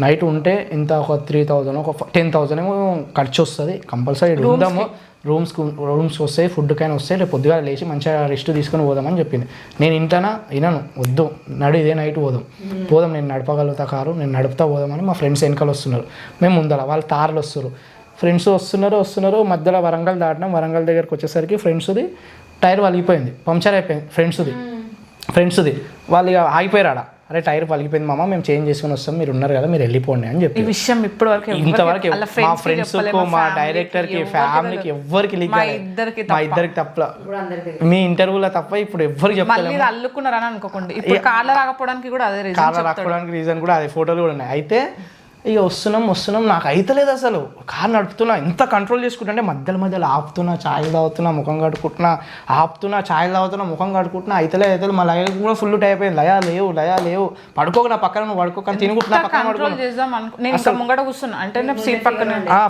నైట్ ఉంటే ఇంత ఒక 3,000 ఒక 10,000 ఏమో ఖర్చు వస్తుంది కంపల్సరీ. ఉందాము, రూమ్స్కి వస్తాయి, ఫుడ్కైనా వస్తాయి, రేపు పొద్దుగా లేచి మంచిగా రెస్ట్ తీసుకొని పోదామని చెప్పింది. నేను వినను, వద్దు ఇదే నైట్ పోదాం, నేను నడపగలుగుతా కారు, నేను నడుపుతా పోదామని మా ఫ్రెండ్స్ వెనకాల వస్తున్నారు, మేము ముందర, వాళ్ళు తార్లు వస్తారు. ఫ్రెండ్స్ వస్తున్నారు, మధ్యలో వరంగల్ దాటినాం. వరంగల్ దగ్గరికి వచ్చేసరికి ఫ్రెండ్స్ది టైర్ పలిగిపోయింది, పంక్చర్ అయిపోయింది ఫ్రెండ్స్ది. వాళ్ళు ఇక ఆగిపోయారు ఆడ. అరే టైర్ పలిగిపోయింది మామ, మేము చేంజ్ చేసుకుని వస్తాం, మీరు ఉన్నారు కదా, మీరు వెళ్ళిపోండి అని చెప్పి. ఇంతవరకు మా ఫ్రెండ్స్కు, మా డైరెక్టర్కి, ఫ్యామిలీకి ఎవ్వరికి లీక్, మా ఇద్దరికి తప్ప, మీ ఇంటర్వ్యూలో తప్ప ఇప్పుడు ఎవ్వరికి చెప్పలేదు. అల్లుకున్నారని అనుకోకండి, ఇప్పుడు కార్లో రాకపోవడానికి కూడా అదే రీజన్ కూడా అదే, ఫోటోలు కూడా ఉన్నాయి. అయితే ఇక వస్తున్నాం, నాకు అయితలేదు అసలు. కారు నడుపుతున్నా, ఎంత కంట్రోల్ చేసుకుంటా, మధ్యలో ఆపుతున్నా, ఛాయ్ తాగుతున్నా, ముఖం కడుక్కుంటున్నా, ముఖం కడుక్కుంటున్నా, అయితలేదు. మా లయ కూడా ఫుల్ టైప్ అయిపోయింది. లయా లేవు పడుకోక నా పక్కన, నువ్వు పడుకోకని తినుకుంటున్నా, పక్కన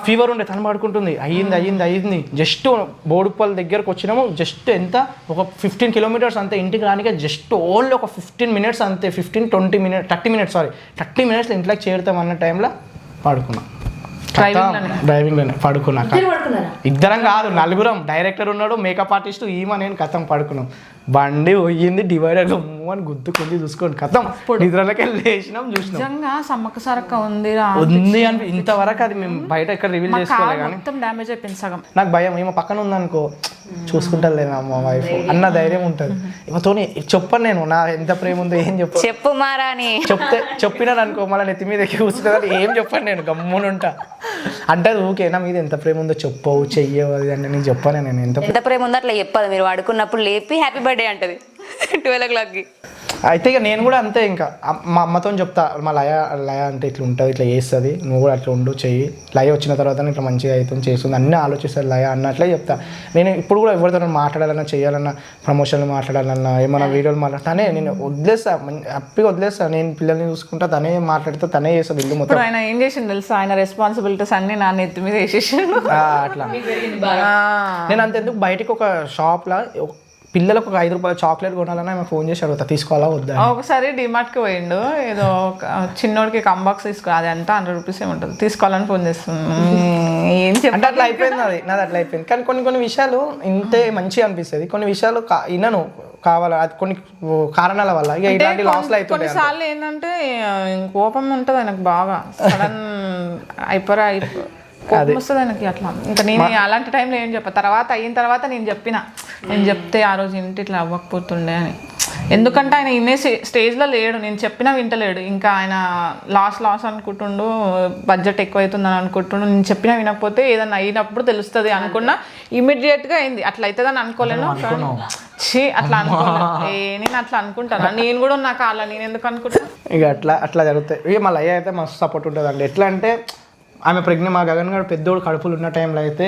ఫీవర్ ఉండే, తను పడుకుంటుంది. అయ్యింది జస్ట్ బోడుపల్లి దగ్గరకు వచ్చినాము, జస్ట్ ఎంత ఒక 15 కిలోమీటర్స్ అంతే, ఇంటికి రానికే జస్ట్ ఓన్లీ ఒక 15 మినిట్స్ అంతే, 30 మినిట్స్ ఇంట్లోకి చేరుతాం అన్న టైంలో పడుకున్నా, డ్రైవింగ్లోనే పడుకున్నా. ఇద్దరం కాదు, నలుగురం, డైరెక్టర్ ఉన్నాడు, మేకప్ ఆర్టిస్ట్, నేను కథం పడుకున్నాం. బండి పోయింది, డివైడర్ అని గుద్దుకుంది, చూసుకోండి కథం. నిద్రలోకి వెళ్ళి లేచినాం, చూసినాం సమ్మక్క సారక్క ఉంది అని. ఇంతవరకు అది మేము బయట ఎక్కడ రివీల్ చేసుకోవాలి, కానీ డ్యామేజ్ అయిపోయింది సగం. నాకు భయం, ఏమో పక్కన ఉందనుకో చూసుకుంటా లేదా మా వైఫ్ అన్న ధైర్యం ఉంటుంది. ఏమోతోని చెప్పను నేను, నా ఎంత ప్రేమ ఉందో ఏం చెప్పు మారా అని చెప్పినాను అనుకో, మళ్ళీ నెత్తి మీద కూర్చుంటుంది, ఏం చెప్పను నేను, గమ్మునుంటా. అంటే ఊకే నా మీద ఎంత ప్రేమ ఉందో చెప్పవు, చెయ్యవు, అది అంటే నేను చెప్పాను. నేను ఎంత ప్రేమ ఉందో అట్లా చెప్పదు, మీరు పడుకున్నప్పుడు లేపి హ్యాపీ బర్త్డే అంటది 12 o'clockకి. అయితే ఇక నేను కూడా అంతే, ఇంకా మా అమ్మతో చెప్తా, మా లయ అంటే ఇట్లా ఉంటుంది, ఇట్లా చేస్తుంది, నువ్వు కూడా అట్లా ఉండు, చెయ్యి, లయ వచ్చిన తర్వాత ఇట్లా మంచిగా అవుతుంది, చేస్తుంది, అన్నీ ఆలోచిస్తుంది లయ అన్నట్లే చెప్తా. నేను ఇప్పుడు కూడా ఎవరితో మాట్లాడాలన్నా, చేయాలన్నా, ప్రమోషన్లు మాట్లాడాలన్నా, ఏమైనా వీడియోలు మాట్లాడతానే నేను వదిలేస్తా, హ్యాపీగా వదిలేస్తా. నేను పిల్లల్ని చూసుకుంటా, తనే మాట్లాడితే తనే చేస్తుంది ఇల్లు మొత్తం. ఆయన ఏం చేసింది తెలుసా, ఆయన రెస్పాన్సిబిలిటీస్ అన్ని నా నెత్తి మీద వేసేసాడు. అట్లా నేను అంతెందుకు బయటకు ఒక షాప్లో పిల్లలకు ఒక 5 రూపాయల చాక్లెట్ కొనాలన్నా ఆమె ఫోన్ చేసి అడుగుతా తీసుకోవాలా వద్దా అని. ఒకసారి డిమార్ట్కి పోయిండు, ఏదో చిన్నోడికి కంబాక్స్ తీసుకో, అది అంతా 100 రూపీస్ ఏముంటుంది, తీసుకోవాలని ఫోన్ చేస్తున్నాను. ఏం అంటే చెప్పండి, అట్లా అయిపోయింది నాది అట్లా అయిపోయింది. కానీ కొన్ని విషయాలు ఇంతే మంచిగా అనిపిస్తుంది, కొన్ని విషయాలు వినను కావాలా, అది కొన్ని కారణాల వల్ల ఇక ఇలాంటి లాస్లు అవుతుంటాయి. కొన్నిసార్లు ఏంటంటే కోపం ఉంటుంది ఆయనకు బాగా, సడన్ కోపం వస్తుంది ఆయనకి అట్లా. ఇంకా నేను అలాంటి టైంలో ఏం చెప్పా, అయిన తర్వాత నేను చెప్తే ఆ రోజు ఇంటి ఇట్లా అవ్వకపోతుండే అని. ఎందుకంటే ఆయన ఇన్నే స్టేజ్లో లేడు, నేను చెప్పినా వింటలేడు. ఇంకా ఆయన లాస్ అనుకుంటుండు, బడ్జెట్ ఎక్కువ అవుతుందని అనుకుంటుండు. నేను చెప్పినా వినకపోతే ఏదన్నా అయినప్పుడు తెలుస్తుంది అనుకున్నా, ఇమీడియట్గా అయింది. అట్లా అవుతుందని అనుకోలేను, అట్లా అనుకోలేదు. నేను అట్లా అనుకుంటాను, నేను కూడా నా కాళ్ళ నేను ఎందుకు అనుకుంటాను. ఇక అట్లా జరుగుతాయి. ఇక మళ్ళీ అయ్యా అయితే మస్తు సపోర్ట్ ఉంటుంది అండి. ఎట్లా అంటే ఆమె ప్రెగ్నెంట్, మా గగన్ గారు పెద్దోడు కడుపులు ఉన్న టైంలో అయితే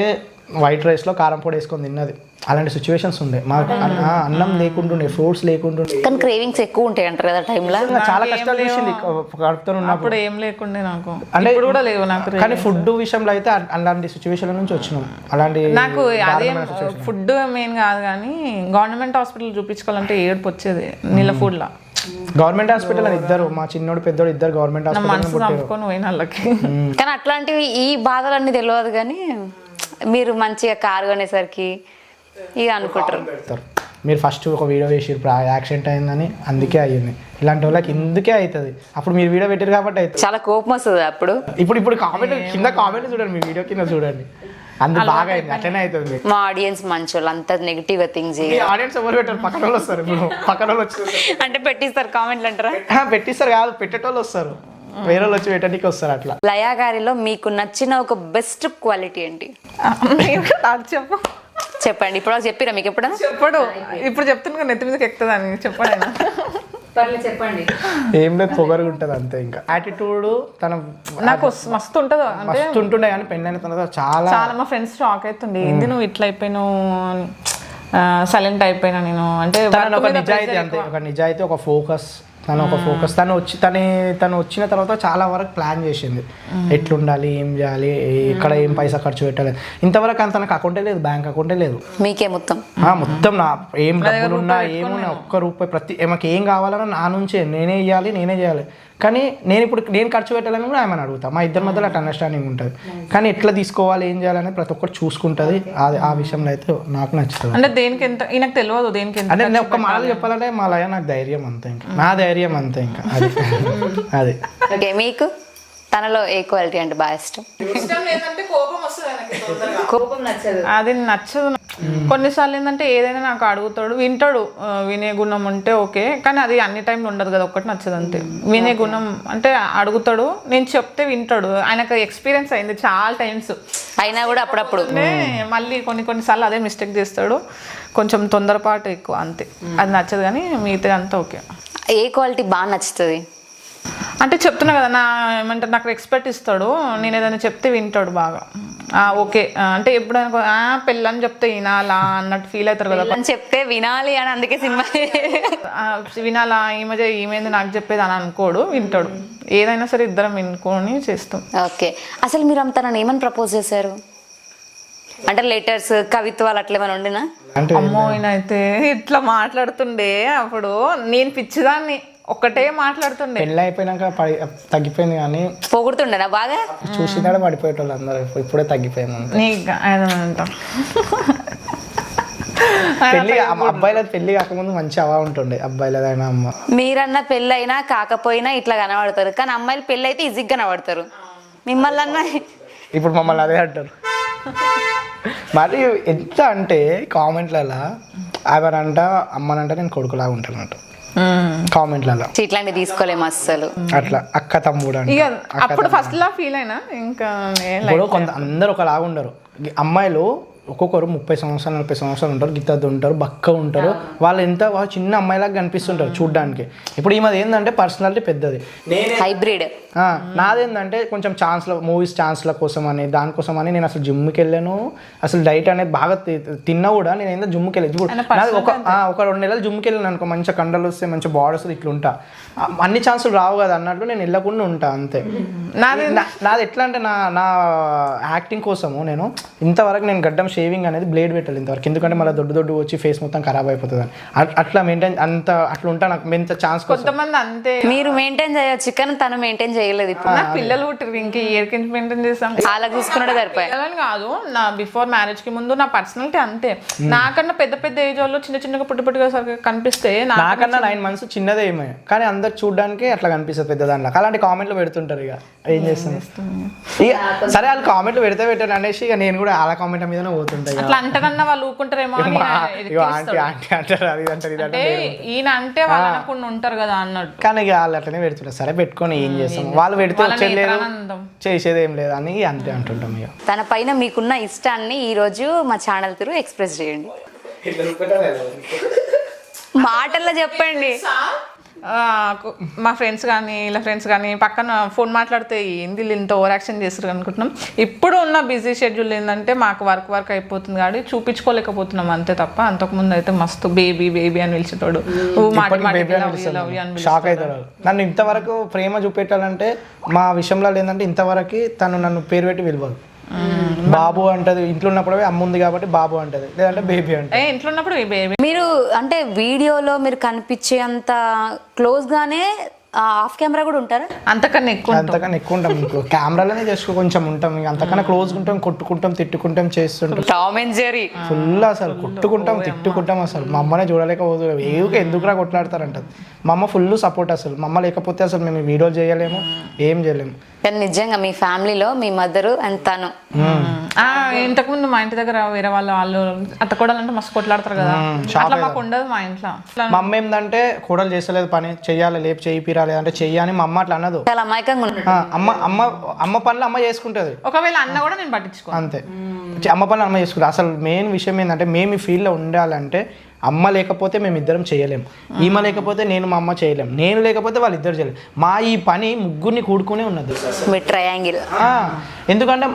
వైట్ రైస్లో కారం పొడి వేసుకొని తిన్నది. అలాంటి సిచ్యువేషన్స్ ఉండే మాకు. అన్నం లేకుంటుండే, ఫ్రూట్స్ లేకుంటుండే, కానీ క్రేవింగ్స్ ఎక్కువ ఉంటాయి అంటారు కదా టైంలో. చాలా కష్టాలు చూసింది కడుపుతో ఉన్నప్పుడు. ఏం లేకుండే నాకు, అంటే ఇప్పుడు కూడా లేవు నాకు. కానీ ఫుడ్ విషయంలో అయితే అలాంటి సిచ్యువేషన్ నుంచి వచ్చినాం. అలాంటి నాకు అదే ఫుడ్ మెయిన్ కాదు, కానీ గవర్నమెంట్ హాస్పిటల్ చూపించుకోవాలంటే ఏడుపు వచ్చేది నీళ్ళ ఫుడ్లా. గవర్నమెంట్ హాస్పిటల్ అని ఇద్దరు, మా చిన్నోడు పెద్దోడు ఇద్దరు గవర్నమెంట్ హాస్పిటల్ చంపుకొని పోయిన వాళ్ళకి. కానీ అట్లాంటివి ఈ బాధలన్నీ తెలియదు, కానీ మీరు మంచిగా కారు కొనేసరికి ఇక అనుకుంటారు. మీరు ఫస్ట్ ఒక వీడియో వేసిరు యాక్సిడెంట్ అయిందని, అందుకే అయ్యింది. ఇలాంటి వాళ్ళకి ఇందుకే అవుతుంది. అప్పుడు మీరు వీడియో పెట్టారు కాబట్టి అవుతుంది. చాలా కోపం వస్తుంది అప్పుడు. ఇప్పుడు కామెంట్ కింద కామెంట్ చూడండి, మీ వీడియో కింద చూడండి, అందుకు బాగా అయింది. అట్లనే అవుతుంది. మా ఆడియన్స్ మంచి వాళ్ళు, అంత నెగిటివ్ థింగ్స్. ఆడియన్స్ ఎవరు పెట్టారు? పక్కన వాళ్ళు వస్తారు. ఇప్పుడు పక్కన వాళ్ళు వచ్చి అంటే పెట్టిస్తారు కామెంట్లు అంటారా? పెట్టిస్తారు కాదు, పెట్టేటోళ్ళు వస్తారు, వేరే వాళ్ళు వచ్చి పెట్టడానికి వస్తారు. అట్లా లయా గారిలో మీకు నచ్చిన ఒక బెస్ట్ క్వాలిటీ ఏంటి? చెప్పండి. ఇప్పుడు చెప్పిరా మీకు ఎప్పుడైనా? చెప్పడు, ఇప్పుడు చెప్తున్నా నెత్తి మీదకి ఎక్కుతుంది అని చెప్పాడు ఆయన. చెప్పండి. ఏం లేదు, పొగరుగా ఉంటుంది అంతే. ఇంకా యాటిట్యూడ్ తన నాకు మస్తు ఉంటుంది, మస్తు ఉంటుండే. కానీ పెళ్ళైన తర్వాత చాలా మా ఫ్రెండ్స్ షాక్ అవుతుండే, ఏంది నువ్వు ఇట్లా అయిపోయినావు, సైలెంట్ అయిపోయినా నేను అంటే. ఒక నిజాయితీ అంతే, ఒక నిజాయితీ, ఒక ఫోకస్. తను వచ్చిన తర్వాత చాలా వరకు ప్లాన్ చేసింది, ఎట్లుండాలి, ఏం చేయాలి, ఇక్కడ ఏం పైసా ఖర్చు పెట్టాలి. ఇంతవరకు అంత తనకు అకౌంటే లేదు, బ్యాంక్ అకౌంటే లేదు. మీకే మొత్తం నా ఏం డబ్బులు ఉన్నా ఏమున్నా ఒక్క రూపాయి ప్రతి మాకు ఏం కావాలన్నా నా నుంచే నేనే చేయాలి. కానీ నేను ఖర్చు పెట్టాలని కూడా ఆమెను అడుగుతా. మా ఇద్దరి మధ్యలో అట్లా అండర్స్టాండింగ్ ఉంటుంది. కానీ ఎట్లా తీసుకోవాలి, ఏం చేయాలని ప్రతి ఒక్కటి చూసుకుంటుంది. ఆ విషయంలో అయితే నాకు నచ్చుతుంది. అంటే దేనికి ఎంత నాకు తెలియదు, దేనికి ఎంత. అంటే నేను ఒక్క మాటలు చెప్పాలంటే మా లయ నాకు ధైర్యం అంతే, ఇంకా నా ధైర్యం అంతే, ఇంకా అది. ఓకే, మీకు తనలో ఏ క్వాలిటీ అంటే బాగా ఇష్టం? కోపం నచ్చదు, అది నచ్చదు. కొన్నిసార్లు ఏంటంటే ఏదైనా నాకు అడుగుతాడు, వింటాడు. వినే గుణం ఉంటే ఓకే, కానీ అది అన్ని టైంలో ఉండదు కదా, ఒక్కటి నచ్చదు అంతే. వినే గుణం అంటే అడుగుతాడు, నేను చెప్తే వింటాడు. ఆయనకు ఎక్స్పీరియన్స్ అయింది చాలా టైమ్స్, అయినా కూడా అప్పుడప్పుడు మళ్ళీ కొన్నిసార్లు అదే మిస్టేక్ చేస్తాడు. కొంచెం తొందరపాటు ఎక్కువ అంతే, అది నచ్చదు. కానీ మిగతా అంతా ఓకే. ఏ క్వాలిటీ బాగా నచ్చుతుంది? అంటే చెప్తున్నా కదా, ఏమంటారు, నాకు రెస్పెక్ట్ ఇస్తాడు. నేను ఏదైనా చెప్తే వింటాడు బాగా. ఓకే అంటే ఎప్పుడైనా పెళ్ళని చెప్తే వినాలా అన్నట్టు ఫీల్ అవుతారు కదా, చెప్తే వినాలి అని, అందుకే సినిమా వినాలా ఈమెది నాకు చెప్పేది అని అనుకోడు, వింటాడు. ఏదైనా సరే ఇద్దరం వినుకొని చేస్తాం. ఓకే, అసలు మీరు తనని ఏమని ప్రపోజ్ చేశారు? అంటే లెటర్స్, కవిత్వాలు అట్లా ఏమైనా ఉండినా? అమ్మో, ఈయనైతే ఇట్లా మాట్లాడుతుండే. అప్పుడు నేను పిచ్చిదాన్ని, ఒక్కటే మాట్లాడుతుండే. పెళ్ళి అయిపోయినాక తగ్గిపోయింది, కానీ పొగుడుతుండేనా బాగా? చూసినాడు పడిపోయేటోళ్ళు అందరూ. ఇప్పుడే తగ్గిపోయింది పెళ్లి. అబ్బాయిలది పెళ్లి కాకముందు మంచి అవా ఉంటుండే, అబ్బాయిలదైనా అమ్మ. మీరన్నా పెళ్ళి అయినా కాకపోయినా ఇట్లా కనబడతారు, కానీ అమ్మాయిలు పెళ్ళి అయితే ఈజీగా కనబడతారు. మిమ్మల్ని అన్నా ఇప్పుడు మమ్మల్ని అదే అంటారు. మరి ఎంత అంటే కామెంట్లలో ఎవరంట అమ్మనంట నేను కొడుకులాగా ఉంటానంట కామెంట్లలో. ఇట్లాంటివి తీసుకోలేము అస్సలు. అట్లా అక్క తమ్ముడు ఇక అప్పుడు ఫస్ట్ లా ఫీల్ అయినా. ఇంకా కొంత అందరు ఒకలాగా ఉండరు. అమ్మాయిలు ఒక్కొక్కరు 30 సంవత్సరాలు 40 సంవత్సరాలు ఉంటారు, గిత్తద్దు ఉంటారు, బక్క ఉంటారు. వాళ్ళు చిన్న అమ్మాయిలాగా కనిపిస్తుంటారు చూడ్డానికి. ఇప్పుడు ఈ మధ్య ఏంటంటే పర్సనాలిటీ పెద్దది, హైబ్రిడ్. నాదేంటంటే కొంచెం మూవీస్ ఛాన్స్ల కోసం అని దానికోసం అని నేను అసలు జిమ్కి వెళ్ళాను. అసలు డైట్ అనేది బాగా తిన్నా కూడా నేను ఏంటో జిమ్కి వెళ్ళాను. ఇప్పుడు ఒక 2 నెలలు జిమ్కి వెళ్ళాను అనుకో, మంచిగా కండలు వస్తే మంచి బాడీ వస్తుంది, ఇట్లా ఉంటా. అన్ని ఛాన్సులు రావు కదా అన్నట్లు నేను వెళ్ళకుండా ఉంటా అంతే. నాది ఎట్లా అంటే నా యాక్టింగ్ కోసము నేను ఇంతవరకు నేను గడ్డం షేవింగ్ అనేది బ్లేడ్ పెట్టాలి ఇంతవరకు, ఎందుకంటే మళ్ళీ దొడ్డు వచ్చి ఫేస్ మొత్తం ఖరాబ్ అయిపోతుంది అని. అట్లా మెయింటైన్ అట్లా ఉంటా నాకు ఎంత ఛాన్స్ కొంతమంది అంతే. మీరు మెయింటైన్ చేయొచ్చు కానీ తను మెయింటైన్ చేయలేదు. ఇప్పుడు నాకు పిల్లలు పుట్టారు, ఇంక ఇయర్కి మెయింటైన్ చేస్తాం. అలా చూసుకున్నాడు సరిపోయి. పిల్లలని కాదు, నా బిఫోర్ మ్యారేజ్ కి ముందు నా పర్సనాలిటీ అంతే. నాకన్నా పెద్ద ఏజ్ వాళ్ళు చిన్నగా పుట్టుగా కనిపిస్తే నాకన్నా 9 months చిన్నదే ఏమో, కానీ అందరు చూడడానికి అట్లా కనిపిస్తుంది పెద్ద దానిలో. అలాంటి కామెంట్లు పెడుతుంటారు, ఇక ఏం చేస్తాను ఇక. సరే వాళ్ళు కామెంట్లు పెట్టారు అనేసి ఇక నేను కూడా వాళ్ళ కామెంట్ మీదనే పోతుంటాయి. అట్లా అంటారన్నా వాళ్ళు ఊరుకుంటారేమో అని అంటారు, అది అంటారు ఇది అంటే ఈయన అంటే వాళ్ళు అనకుండా ఉంటారు కదా అన్నాడు. కానీ ఇక వాళ్ళు అట్లనే పెడుతుంటారు. సరే పెట్టుకొని ఏం చేస్తాం, వాళ్ళు పెడితే వచ్చేది లేదు చేసేది ఏం లేదు అని అంతే అంటుంటాం. ఇక తన పైన మీకున్న ఇష్టాన్ని ఈ రోజు మా ఛానల్ త్రూ ఎక్స్ప్రెస్ చేయండి, మాటల్లో చెప్పండి. మా ఫ్రెండ్స్ కానీ ఇలా ఫ్రెండ్స్ కానీ పక్కన ఫోన్ మాట్లాడితే ఏంది ఇంత ఓవర్ యాక్షన్ చేస్తారు అనుకుంటున్నాం. ఇప్పుడు ఉన్న బిజీ షెడ్యూల్ ఏంటంటే మాకు వర్క్ అయిపోతుంది కాబట్టి చూపించుకోలేకపోతున్నాం అంతే తప్ప. అంతకుముందు అయితే మస్తు బేబీ అని పిలిచేటోడు, షాక్ అవుతారు. నన్ను ఇంతవరకు ప్రేమ చూపెట్టాలంటే మా విషయంలో ఏంటంటే ఇంతవరకు తను నన్ను పేరు పెట్టి పిలవదు. బాబు అంటది, ఇంట్లో ఉన్నప్పుడు అమ్మ ఉంది కాబట్టి బాబు అంటది, లేదంటే బేబీ అంటే. ఇంట్లో ఉన్నప్పుడు బేబీ. మీరు అంటే వీడియోలో మీరు కనిపించేంత క్లోజ్ గానే ఆఫ్ కెమెరా కూడా ఉంటారా? అంతకన్నా ఎక్కువ ఉంటాం. ఇంట్లో కెమెరాలోనే జస్ట్ కొంచెం ఉంటాం, ఇక అంతకన్నా క్లోజ్ ఉంటాం, కొట్టుకుంటాం తిట్టుకుంటాం చేస్తుంటాం. టామ్ అండ్ జెర్రీ ఫుల్ అసలు కొట్టుకుంటాం తిట్టుకుంటాం. అసలు మా అమ్మనే చూడలేకపోదు, ఎందుకురా కొట్లాడతారంటది. మా అమ్మ ఫుల్ సపోర్ట్. అసలు మా అమ్మ లేకపోతే అసలు మేము వీడియోలు చేయలేము, ఏం చేయలేము. కానీ నిజంగా మీ ఫ్యామిలీలో మీ మదరు అండ్ తను ఇంతకుముందు మా ఇంటి దగ్గర వేరే వాళ్ళు అత్తకోడాలంటే మస్తు కొట్లాడతారు కదా, అట్లా మాకు ఉండదు మా ఇంట్లో. మా అమ్మ ఏంటంటే కూడలు చేసలేదు పని చెయ్యాలి, లేపు చేయిపిరాలి అంటే చెయ్యని మా అమ్మ అట్లా అన్నదు. చాలా అమాయకంగా ఉంటుంది. అమ్మ పనులు అమ్మ చేసుకుంటది, ఒకవేళ అన్న కూడా నేను పట్టించుకో అంతే. అమ్మ పనులు అమ్మ చేసుకుంటారు. అసలు మెయిన్ విషయం ఏంటంటే మేము ఈ ఫీల్డ్లో ఉండాలంటే అమ్మ లేకపోతే మేము ఇద్దరం చేయలేము, ఈమె లేకపోతే నేను మా అమ్మ చేయలేము, నేను లేకపోతే వాళ్ళిద్దరు చేయలేము. మా ఈ పని ముగ్గురిని కూడుకునే ఉన్నది మీ ట్రయాంగిల్. ఎందుకంటే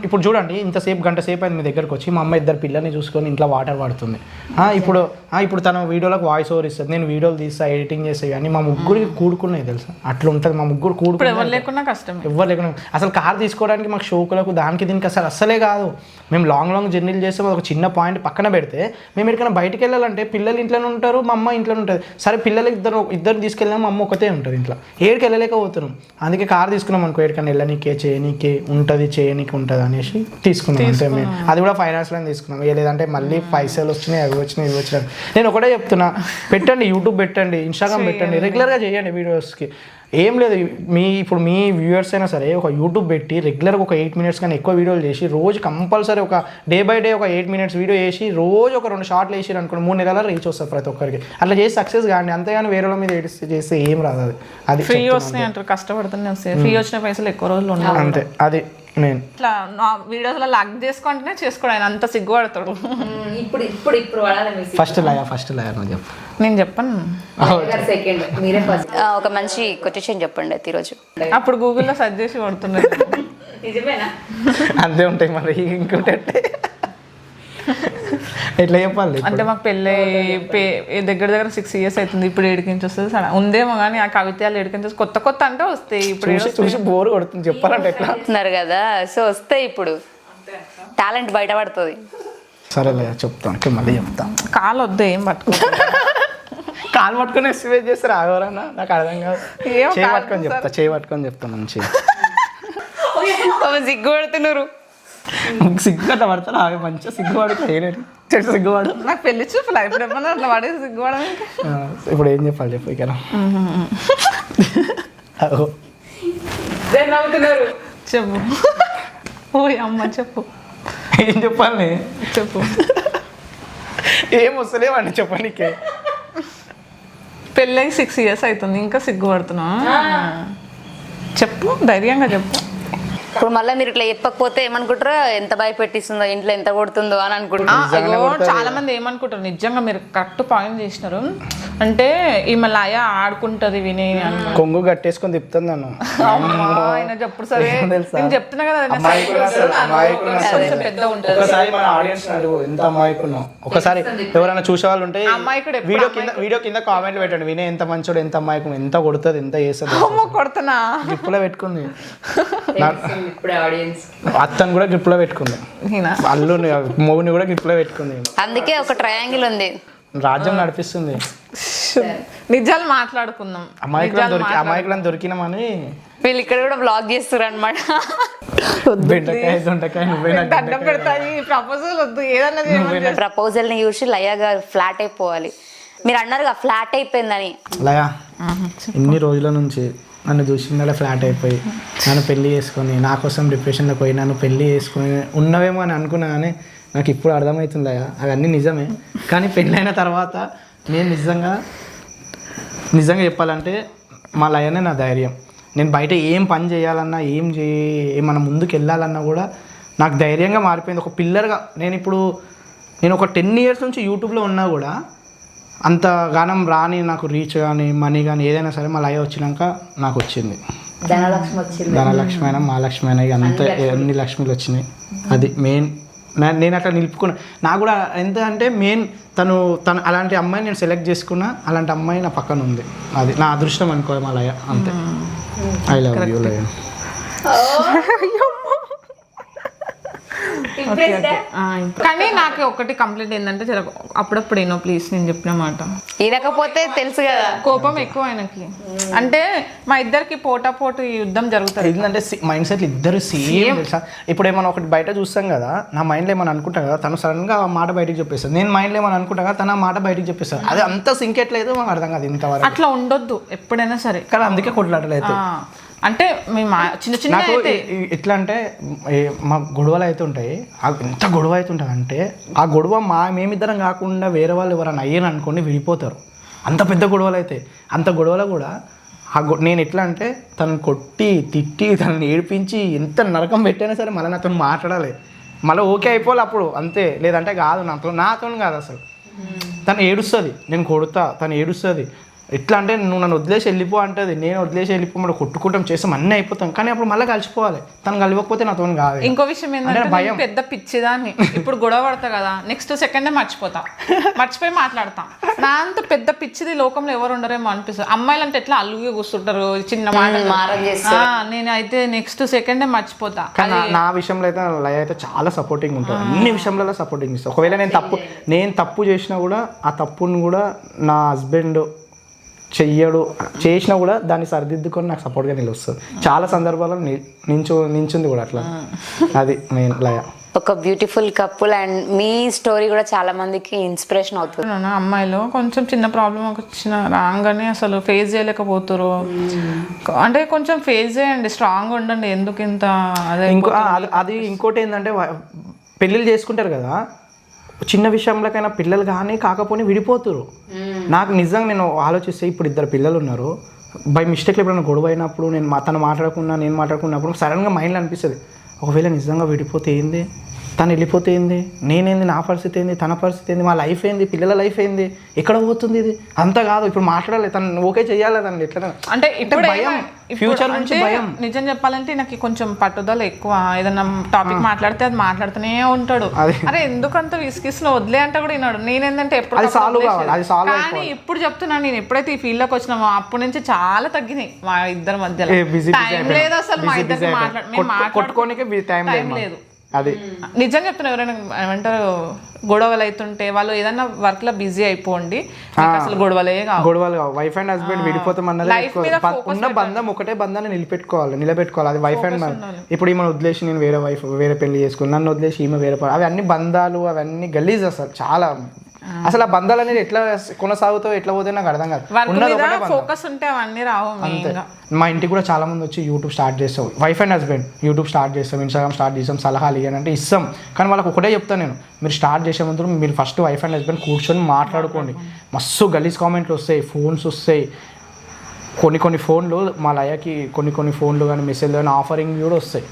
ఇప్పుడు చూడండి, ఇంతసేపు గంట సేపు అయింది మీ దగ్గరకు వచ్చి, మా అమ్మ ఇద్దరు పిల్లల్ని చూసుకొని ఇంట్లో వాటర్ పడుతుంది. ఇప్పుడు తన వీడియోలకు వాయిస్ ఓవర్ ఇస్తుంది, నేను వీడియోలు తీస్తా, ఎడిటింగ్ చేస్తాయి, కానీ మా ముగ్గురికి కూడుకున్నాయి తెలుసా. అట్లా ఉంటుంది, మా ముగ్గురు కూడుకుని ఎవరు లేకుండా కష్టం. ఎవరు లేకుండా అసలు కార్ తీసుకోవడానికి మాకు షోకులకు దానికి దీనికి అసలే కాదు. మేము లాంగ్ జర్నీలు చేస్తే ఒక చిన్న పాయింట్ పక్కన పెడితే మేము ఎక్కడికైనా బయటకు వెళ్ళాలంటే పిల్లలు ఇంట్లోనే ఉంటారు, మా అమ్మ ఇంట్లోనే ఉంటుంది. సరే పిల్లలు ఇద్దరు తీసుకెళ్ళినా మా అమ్మ ఒకతే ఉంటుంది ఇంట్లో, ఏడికి వెళ్ళలేకపోతున్నాం. అందుకే కార్ తీసుకున్నాం అనుకో, ఎక్కడికైనా వెళ్ళనీకే చేయనీకే ఉంటుంది, చేయనీకి ఉంటుంది అనేసి తీసుకున్నాం అంతే. మేము అది కూడా ఫైనాన్స్లో తీసుకున్నాం, లేదంటే మళ్ళీ పైసలు వచ్చినాయి, అవి వచ్చినాయి, ఇవి వచ్చినాయి. నేను ఒకటే చెప్తున్నా, పెట్టండి యూట్యూబ్ పెట్టండి, ఇన్స్టాగ్రామ్ పెట్టండి, రెగ్యులర్గా చేయండి వీడియోస్కి. ఏం లేదు, ఇప్పుడు మీ వ్యూవర్స్ అయినా సరే ఒక యూట్యూబ్ పెట్టి రెగ్యులర్గా ఒక 8 minutes కానీ ఎక్కువ వీడియోలు చేసి రోజు కంపల్సరీ ఒక డే బై డే ఒక 8 minutes వీడియో చేసి రోజు ఒక 2 షార్ట్లు వేసి అనుకోండి, 3 నెలల రీచ్ వస్తుంది ప్రతి ఒక్కరికి. అట్లా చేసి సక్సెస్ కానీ, అంతేగాని వేరే మీద చేస్తే ఏం రాదు. అది ఫ్రీ వస్తున్నాయి అంటారు, కష్టపడుతూనే వస్తాయి. ఫ్రీ వచ్చిన పైసలు ఎక్కువ రోజులు ఉండవు అంతే. అది నేను ఇట్లా నా వీడియోస్లో లాగ్ చేసుకుంటేనే చేసుకోవడం అంత సిగ్గుపడతాడు. ఫస్ట్ లాయర్ నువ్వు చెప్పు, నేను చెప్పను. ఒక మంచి కొటేషన్ చెప్పండి అయితే ఈరోజు. అప్పుడు గూగుల్లో సెర్చ్ చేసి కొడుతున్నాను. అంతే ఉంటాయి మరి, ఇంకోటి ఎట్లా చెప్పాలి అంటే మాకు పెళ్ళి దగ్గర 6 years అవుతుంది. ఇప్పుడు ఏడికించి వస్తుంది సరే ఉందేమో కానీ ఆ కవితలు ఏడికించి కొత్త అంటే వస్తాయి. ఇప్పుడు చూసి బోర్ కొడుతుంది చెప్పాలంటే ఎట్లా చెప్తున్నారు కదా, సో వస్తాయి. ఇప్పుడు టాలెంట్ బయటపడుతుంది. సరేలే చెప్తాను, మళ్ళీ చెప్తాను. కాలు వద్దు, ఏం పట్టుకో. కాలు పట్టుకొని ఎస్టిమేట్ చేస్తారు ఆగవరన్నా, నాకు అర్థం కాదు. చేయి పట్టుకొని చెప్తా మంచిగా. సిగ్గుపడుతున్నారు, సిగ్గుగట్ట పడతారు ఆమె మంచిగా సిగ్గుపడుతూ చేయలేదు సిగ్గుపడు. నాకు పెళ్లి చూపులా ఇప్పుడు ఏమన్నా అట్లా పడే సిగ్గుపడ. ఇప్పుడు ఏం చెప్పాలి చెప్పు ఇక. చెప్పు ఓ అమ్మ చెప్పు, ఏం చెప్పాలి చెప్పు. ఏం వస్తలేవండి చెప్పనీకే. పెళ్ళి 6 years అవుతుంది, ఇంకా సిగ్గుపడుతున్నా. చెప్పు, ధైర్యంగా చెప్పు. ఇప్పుడు మళ్ళీ మీరు ఇట్లా చెప్పకపోతే ఏమనుకుంటారో, ఎంత భయపెట్టిస్తుందో, ఇంట్లో ఎంత కొడుతుందో అని అనుకుంటారు. చాలా మంది ఏమనుకుంటారు, నిజంగా మీరు కరెక్ట్ పాయింట్ చేసినారు. అంటే ఈమె లాయ ఆడుకుంటది విని కొంగు కట్టేసుకొని తిప్పుతుంది నన్ను. ఆయన చెప్పుడు సరే నేను చెప్తున్నా కదా, పెద్ద ఉంటుంది. ఒకసారి మన ఆడియన్స్ ఎంత అమాయకున్నాం. ఒకసారి ఎవరైనా చూసే వాళ్ళు ఉంటే వీడియో కింద కామెంట్లు పెట్టండి, వినే ఎంత మంచోడు, ఎంత అమాయకం, ఎంత కొడుతుంది, ఎంత చేస్తుంది. కొడుతున్నా గిప్పులో పెట్టుకుంది. ఇప్పుడే ఆడియన్స్. అత్తను కూడా గ్రిప్లో పెట్టుకుంది, నేనా? అల్లుని మౌని కూడా గ్రిప్లో పెట్టుకుంది. అందుకే ఒక ట్రయాంగిల్ ఉంది, రాజ్యం నడిపిస్తుంది. నిజాలు మాట్లాడుకుందాం. అమాయకులను దొరికినామని వీళ్ళు ఇక్కడ కూడా బ్లాగ్ చేస్తారు అనమాట. బెండకాయ దొండకాయ నువ్వే నాకు దండం పెడతాయి, ప్రపోజల్ వద్దు, ఏదన్నా చేయమని. ప్రపోజల్ ని చూసి లయ గారు ఫ్లాట్ అయిపోవాలి. మీరు అన్నారుగా ఫ్లాట్ అయిపోయిందని. లయ ఇన్ని రోజుల నుంచి నన్ను చూసిందలా ఫ్లాట్ అయిపోయి నన్ను పెళ్లి చేసుకొని నా కోసం డిప్రెషన్లోకి పోయి నన్ను పెళ్లి చేసుకొని ఉన్నవేమో అని అనుకున్నా, కానీ నాకు ఇప్పుడు అర్థమవుతుంది లయ అవన్నీ నిజమే. కానీ పెళ్ళైన తర్వాత నేను నిజంగా చెప్పాలంటే మా లయనే నా ధైర్యం. నేను బయట ఏం పని చేయాలన్నా ఏమన్నా ముందుకు వెళ్ళాలన్నా కూడా నాకు ధైర్యంగా మారిపోయింది. ఒక పిల్లర్గా నేను ఒక 10 years నుంచి యూట్యూబ్లో ఉన్నా కూడా అంత గానం రాని నాకు రీచ్ కానీ మనీ కానీ ఏదైనా సరే మా లయ వచ్చినాక నాకు వచ్చింది. ధనలక్ష్మి అయినా మహాలక్ష్మి అయినా ఇక అంత అన్ని లక్ష్మిలు వచ్చినాయి. అది మెయిన్. నేను అట్లా నిలుపుకున్నా. నాకు కూడా ఎంత అంటే మెయిన్ తను అలాంటి అమ్మాయిని నేను సెలెక్ట్ చేసుకున్నా, అలాంటి అమ్మాయి నా పక్కన ఉంది. అది నా అదృష్టం అనుకో మా లయ, అంతే. ఐ లవ్ యూ లయ. కానీ నాకు ఒకటి కంప్లైంట్ ఏంటంటే అప్పుడప్పుడు ఏనో ప్లీజ్ నేను చెప్పిన మాట ఇరకపోతే తెలుసు కదా, కోపం ఎక్కువ ఆయనకి. అంటే మా ఇద్దరికి పోటాపోటు యుద్ధం జరుగుతుంది. ఏంటంటే మైండ్ సెట్లు ఇద్దరు సేమ్ తెలుసా. ఇప్పుడు ఏమైనా ఒకటి బయట చూస్తాం కదా, నా మైండ్లో ఏమైనా అనుకుంటా కదా, తను సడన్గా ఆ మాట బయటకు చెప్పేస్తాను. నేను మైండ్లో ఏమైనా అనుకుంటా కదా, తన మాట బయటకు చెప్పేస్తాను. అది అంత సింకెట్లేదు, మాకు అర్థం కాదు ఇంతవరకు. అట్లా ఉండొద్దు ఎప్పుడైనా సరే. కానీ అందుకే కొట్లాడలేదు. అంటే మేము చిన్న చిన్న నాకు ఎట్లా అంటే మా గొడవలు అయితే ఉంటాయి. ఎంత గొడవ అవుతుంటుంది అంటే ఆ గొడవ మేమిద్దరం కాకుండా వేరే వాళ్ళు ఎవరైనా అయ్యాను అనుకోండి విడిపోతారు. అంత పెద్ద గొడవలు అయితే. అంత గొడవలు కూడా నేను ఎట్లా అంటే తనని కొట్టి తిట్టి తనని ఏడిపించి ఎంత నరకం పెట్టైనా సరే మళ్ళీ నాతో మాట్లాడాలి, మళ్ళీ ఓకే అయిపోవాలి అప్పుడు, అంతే. లేదంటే కాదు, నాతో కాదు అసలు. తను ఏడుస్తుంది, నేను కొడుతా, తను ఏడుస్తుంది. ఎట్లా అంటే నువ్వు నన్ను వదిలేసి వెళ్ళిపో అంటది, నేను వదిలేసి వెళ్ళిపో, మనం కొట్టుకుంటాం చేస్తాం అన్నీ అయిపోతాం. కానీ అప్పుడు మళ్ళీ కలిసిపోవాలి, తను కలవకపోతే నాతో కాదు. ఇంకో విషయం ఏంటంటే భయం, పెద్ద పిచ్చిదాన్ని. ఇప్పుడు గొడవ పడతా కదా, నెక్స్ట్ సెకండే మర్చిపోయి మాట్లాడతాం. నా అంత పెద్ద పిచ్చిది లోకంలో ఎవరు ఉండరేమో అనిపిస్తుంది. అమ్మాయిలు అంటే ఎట్లా అల్లుగా కూర్చుంటారు, చిన్న మాట. నేను అయితే నెక్స్ట్ సెకండే మర్చిపోతా. కానీ నా విషయంలో అయితే లయ అయితే చాలా సపోర్టింగ్ ఉంటుంది, అన్ని విషయంలో సపోర్టింగ్ ఇస్తాను. ఒకవేళ నేను తప్పు చేసినా కూడా ఆ తప్పును కూడా నా హస్బెండ్ చేసినా కూడా దాన్ని సరిదిద్దుకొని నాకు సపోర్ట్గా నిలుస్తుంది. చాలా సందర్భాల్లో నించుంది కూడా అట్లా. అది మెయిన్ లయ. ఒక beautiful couple and me story కూడా చాలా మందికి ఇన్స్పిరేషన్ అవుతుంది. అమ్మాయిలో కొంచెం చిన్న ప్రాబ్లం వచ్చిన రాగానే అసలు ఫేస్ చేయలేకపోతారు. అంటే కొంచెం ఫేస్ చేయండి, స్ట్రాంగ్ ఉండండి. ఎందుకు ఇంత అది ఇంకోటి ఏంటంటే పెళ్ళిళ్ళు చేసుకుంటారు కదా, చిన్న విషయంలోకైనా పిల్లలు కానీ కాకపోతే విడిపోతురు. నాకు నిజంగా నేను ఆలోచిస్తే ఇప్పుడు 2 పిల్లలు ఉన్నారు. బై మిస్టేక్లో ఎప్పుడైనా గొడవ అయినప్పుడు తను నేను మాట్లాడుకున్నప్పుడు సడన్గా మైండ్లో అనిపిస్తుంది, ఒకవేళ నిజంగా విడిపోతే ఏంది, తను వెళ్ళిపోతే ఏంది, నేనేంది, నా పరిస్థితి ఏంది, తన పరిస్థితి ఏంది, మా లైఫ్ ఏంది, పిల్లల లైఫ్ ఏంది, ఎక్కడ పోతుంది ఇది అంతా కాదు. ఇప్పుడు మాట్లాడాలి, తను ఓకే చెయ్యాలి, తను ఎట్లా అంటే ఇప్పుడు భయం, ఫ్యూచర్ నుంచి భయం. నిజం చెప్పాలంటే నాకు కొంచెం పట్టుదల ఎక్కువ. ఏదన్నా టాపిక్ మాట్లాడితే అది మాట్లాడుతూనే ఉంటాడు. అరే ఎందుకంత విసిగిస్లో వదిలే అంటే కూడా విన్నాడు. నేనేంటంటే ఎప్పుడు కానీ ఇప్పుడు చెప్తున్నాను, నేను ఎప్పుడైతే ఈ ఫీల్డ్ లోకి వచ్చినామో అప్పటి నుంచి చాలా తగ్గినాయి మా ఇద్దరి మధ్యలో. టైం లేదు అసలు మా ఇద్దరికి కొట్టుకోనికే టైం లేదు. అది నిజం చెప్తున్నా. ఎవరైనా ఏమంటారు గొడవలు అవుతుంటే వాళ్ళు ఏదన్నా వర్క్ లో బిజీ అయిపోండి, అసలు గొడవలు వైఫ్ అండ్ హస్బెండ్ విడిపోతాం అన్నది ఉన్న బంధం ఒకటే బంధాన్ని నిలబెట్టుకోవాలి. అది వైఫ్ అండ్ ఇప్పుడు ఈమె వదిలేసి నేను వేరే పెళ్లి చేసుకుని, నన్ను వదిలేసి ఈమె వేరే అవి అన్ని బంధాలు అవన్నీ గలీజ్ అసలు చాలా. అసలు ఆ బంధాలు అనేది ఎట్లా కొనసాగుతావు, ఎట్లా పోతే నాకు అర్థం కాదు. ఫోకస్ ఉంటే అవన్నీ రావు. మా ఇంటికి కూడా చాలా మంది వచ్చి యూట్యూబ్ స్టార్ట్ చేస్తాం, wife and husband YouTube start చేస్తాం, ఇన్స్టాగ్రామ్ స్టార్ట్ చేస్తాం, సలహాలు ఇవ్వనంటే ఇస్తాం. కానీ వాళ్ళకి ఒకటే చెప్తాను నేను, మీరు స్టార్ట్ చేసే ముందు మీరు ఫస్ట్ వైఫ్ అండ్ హస్బెండ్ కూర్చొని మాట్లాడుకోండి. మస్తు గలీజ్ కామెంట్లు వస్తాయి, ఫోన్స్ వస్తాయి. కొన్ని ఫోన్లు మా లయకి కొన్ని ఫోన్లు కానీ మెసేజ్లు కానీ ఆఫరింగ్ కూడా వస్తాయి.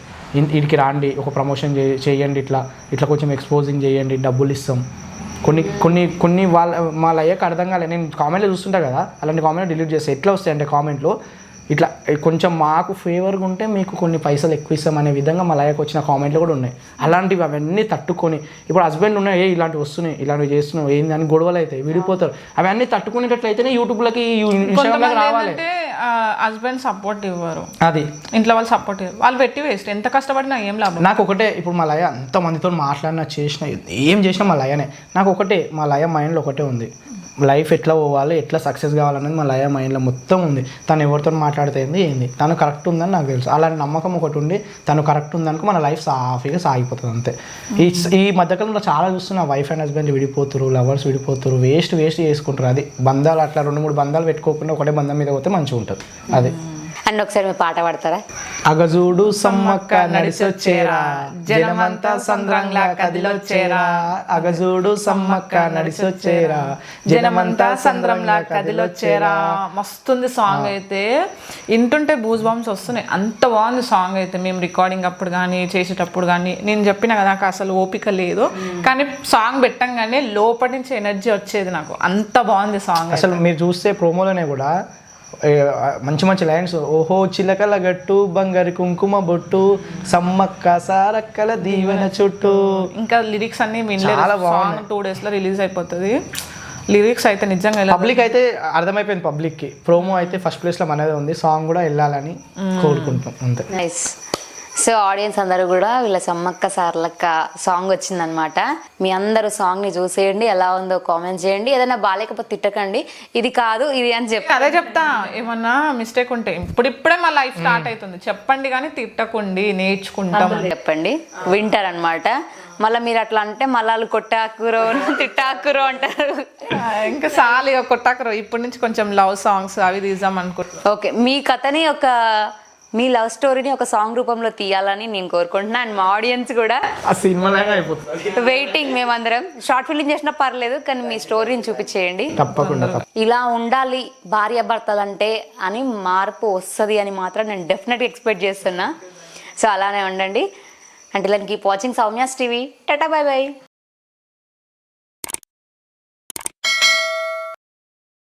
వీడికి రాండి, ఒక ప్రమోషన్ చేయండి, ఇట్లా కొంచెం ఎక్స్పోజింగ్ చేయండి, డబ్బులు ఇస్తాం. కొన్ని వాళ్ళ మా లయకి అర్థం కాలేదు. నేను కామెంట్లు చూస్తుంటా కదా, అలాంటి కామెంట్లు డిలీట్ చేస్తాను. ఎట్లా వస్తాయంటే కామెంట్లు ఇట్లా కొంచెం మాకు ఫేవర్గా ఉంటే మీకు కొన్ని పైసలు ఎక్కువ ఇస్తాం అనే విధంగా మా లయకు వచ్చిన కామెంట్లు కూడా ఉన్నాయి. అలాంటివి అవన్నీ తట్టుకొని ఇప్పుడు హస్బెండ్ ఉన్నాయి, ఇలాంటివి వస్తున్నాయి, ఇలాంటివి చేస్తున్నావు ఏంది అని గొడవలు అయితే విడిపోతారు. అవన్నీ తట్టుకునేటట్లయితేనే యూట్యూబ్లకి ఇన్స్టాగ్రామ్లోకి రావాలి. హస్బెండ్ సపోర్ట్ ఇవ్వరు, అది ఇంట్లో వాళ్ళు సపోర్ట్ ఇవ్వరు, వాళ్ళు పెట్టి వేస్ట్, ఎంత కష్టపడినా ఏం లాభం. నాకు ఒకటే, ఇప్పుడు మా లయ అంత మందితో మాట్లాడినా చేసిన ఏం చేసినా మా లయనే. నాకు ఒకటే, మా లయ మైండ్లో ఒకటే ఉంది, లైఫ్ ఎట్లా పోవాలి, ఎట్లా సక్సెస్ కావాలనేది మా లయ మైండ్లో మొత్తం ఉంది. తను ఎవరితో మాట్లాడితే ఏంది తను కరెక్ట్ ఉందని నాకు తెలుసు. అలాంటి నమ్మకం ఒకటి ఉండి తను కరెక్ట్ ఉందనుకో మన లైఫ్ సాఫీగా సాగిపోతుంది అంతే. ఈ మధ్యకాలంలో చాలా చూస్తున్నా, వైఫ్ అండ్ హస్బెండ్ విడిపోతురు, లవర్స్ విడిపోతురు, వేస్ట్ చేసుకుంటారు. అది బంధాలు అట్లా 2-3 బంధాలు పెట్టుకోకుండా ఒకటే బంధం మీద పోతే మంచిగా ఉంటుంది. అది అండ్ ఒకసారి మీ పాట పాడతారా? అగజూడు సమ్మక్క నడిసొచ్చేరా, జనమంతా సంద్రంలా కదిలొచ్చేరా. అగజూడు సమ్మక్క నడిసొచ్చేరా, జనమంతా సంద్రంలా కదిలొచ్చేరా. మస్తుంది సాంగ్ అయితే, వింటుంటే బూజ్ బాంబ్స్ వస్తున్నాయి, అంత బాగుంది సాంగ్ అయితే. మేము రికార్డింగ్ అప్పుడు కానీ చేసేటప్పుడు కానీ, నేను చెప్పిన కదా నాకు అసలు ఓపిక లేదు, కానీ సాంగ్ పెట్టంగానే లోపటి నుంచి ఎనర్జీ వచ్చేది నాకు, అంత బాగుంది సాంగ్. అసలు మీరు చూస్తే ప్రోమోలోనే కూడా మంచి లైన్స్, ఓహో చిలకల గట్టు బంగారు కుంకుమ బొట్టు సమ్మక్క సారక్కల దీవెన చుట్టూ. ఇంకా లిరిక్స్ అన్ని వినలేదు, సాంగ్ 2 days లో రిలీజ్ అయిపోతుంది. లిరిక్స్ అయితే నిజంగా పబ్లిక్ అయితే అర్థమైపోయింది, పబ్లిక్కి ప్రోమో అయితే ఫస్ట్ ప్లేస్లో మనదే ఉంది, సాంగ్ కూడా వెళ్ళాలని కోరుకుంటాం అంతే. నైస్. సో ఆడియన్స్ అందరూ కూడా వీళ్ళ సమ్మక్క సార్లక్క సాంగ్ వచ్చిందనమాట. మీ అందరూ సాంగ్ని చూసేయండి, ఎలా ఉందో కామెంట్ చేయండి, ఏదైనా బాగాలేకపోతే తిట్టకండి, ఇది కాదు ఇది అని చెప్పి. అదే చెప్తా, ఏమన్నా మిస్టేక్ ఉంటే ఇప్పుడిప్పుడే మా లైఫ్ స్టార్ట్ అవుతుంది, చెప్పండి కానీ తిట్టకండి, నేర్చుకుంటాం చెప్పండి, వింటారనమాట. మళ్ళీ మీరు అట్లా అంటే మళ్ళీ వాళ్ళు కొట్టాకురో తిట్టాకురో అంటారు. ఇంకా చాలు ఇక కొట్టాకురో, ఇప్పటి నుంచి కొంచెం లవ్ సాంగ్స్ అవి తీద్దాం అనుకుంటున్నాం. ఓకే, మీ కథని మీ లవ్ స్టోరీని ఒక సాంగ్ రూపంలో తీయాలని నేను కోరుకుంటున్నా. అండ్ మా ఆడియన్స్ కూడా ఆ సినిమాలాగా అయిపోతుంది, వెయిటింగ్. మేమందరం షార్ట్ ఫిల్మ్ చేసినా పర్లేదు, కానీ మీ స్టోరీని చూపించేయండి తప్పకుండా. ఇలా ఉండాలి భార్యాభర్తలంటే అని, మార్పు వస్తుంది అని మాత్రం నేను డెఫినెట్గా ఎక్స్పెక్ట్ చేస్తున్నా. సో అలానే ఉండండి. అంటే keep watching Soumya's TV. Tata, by by.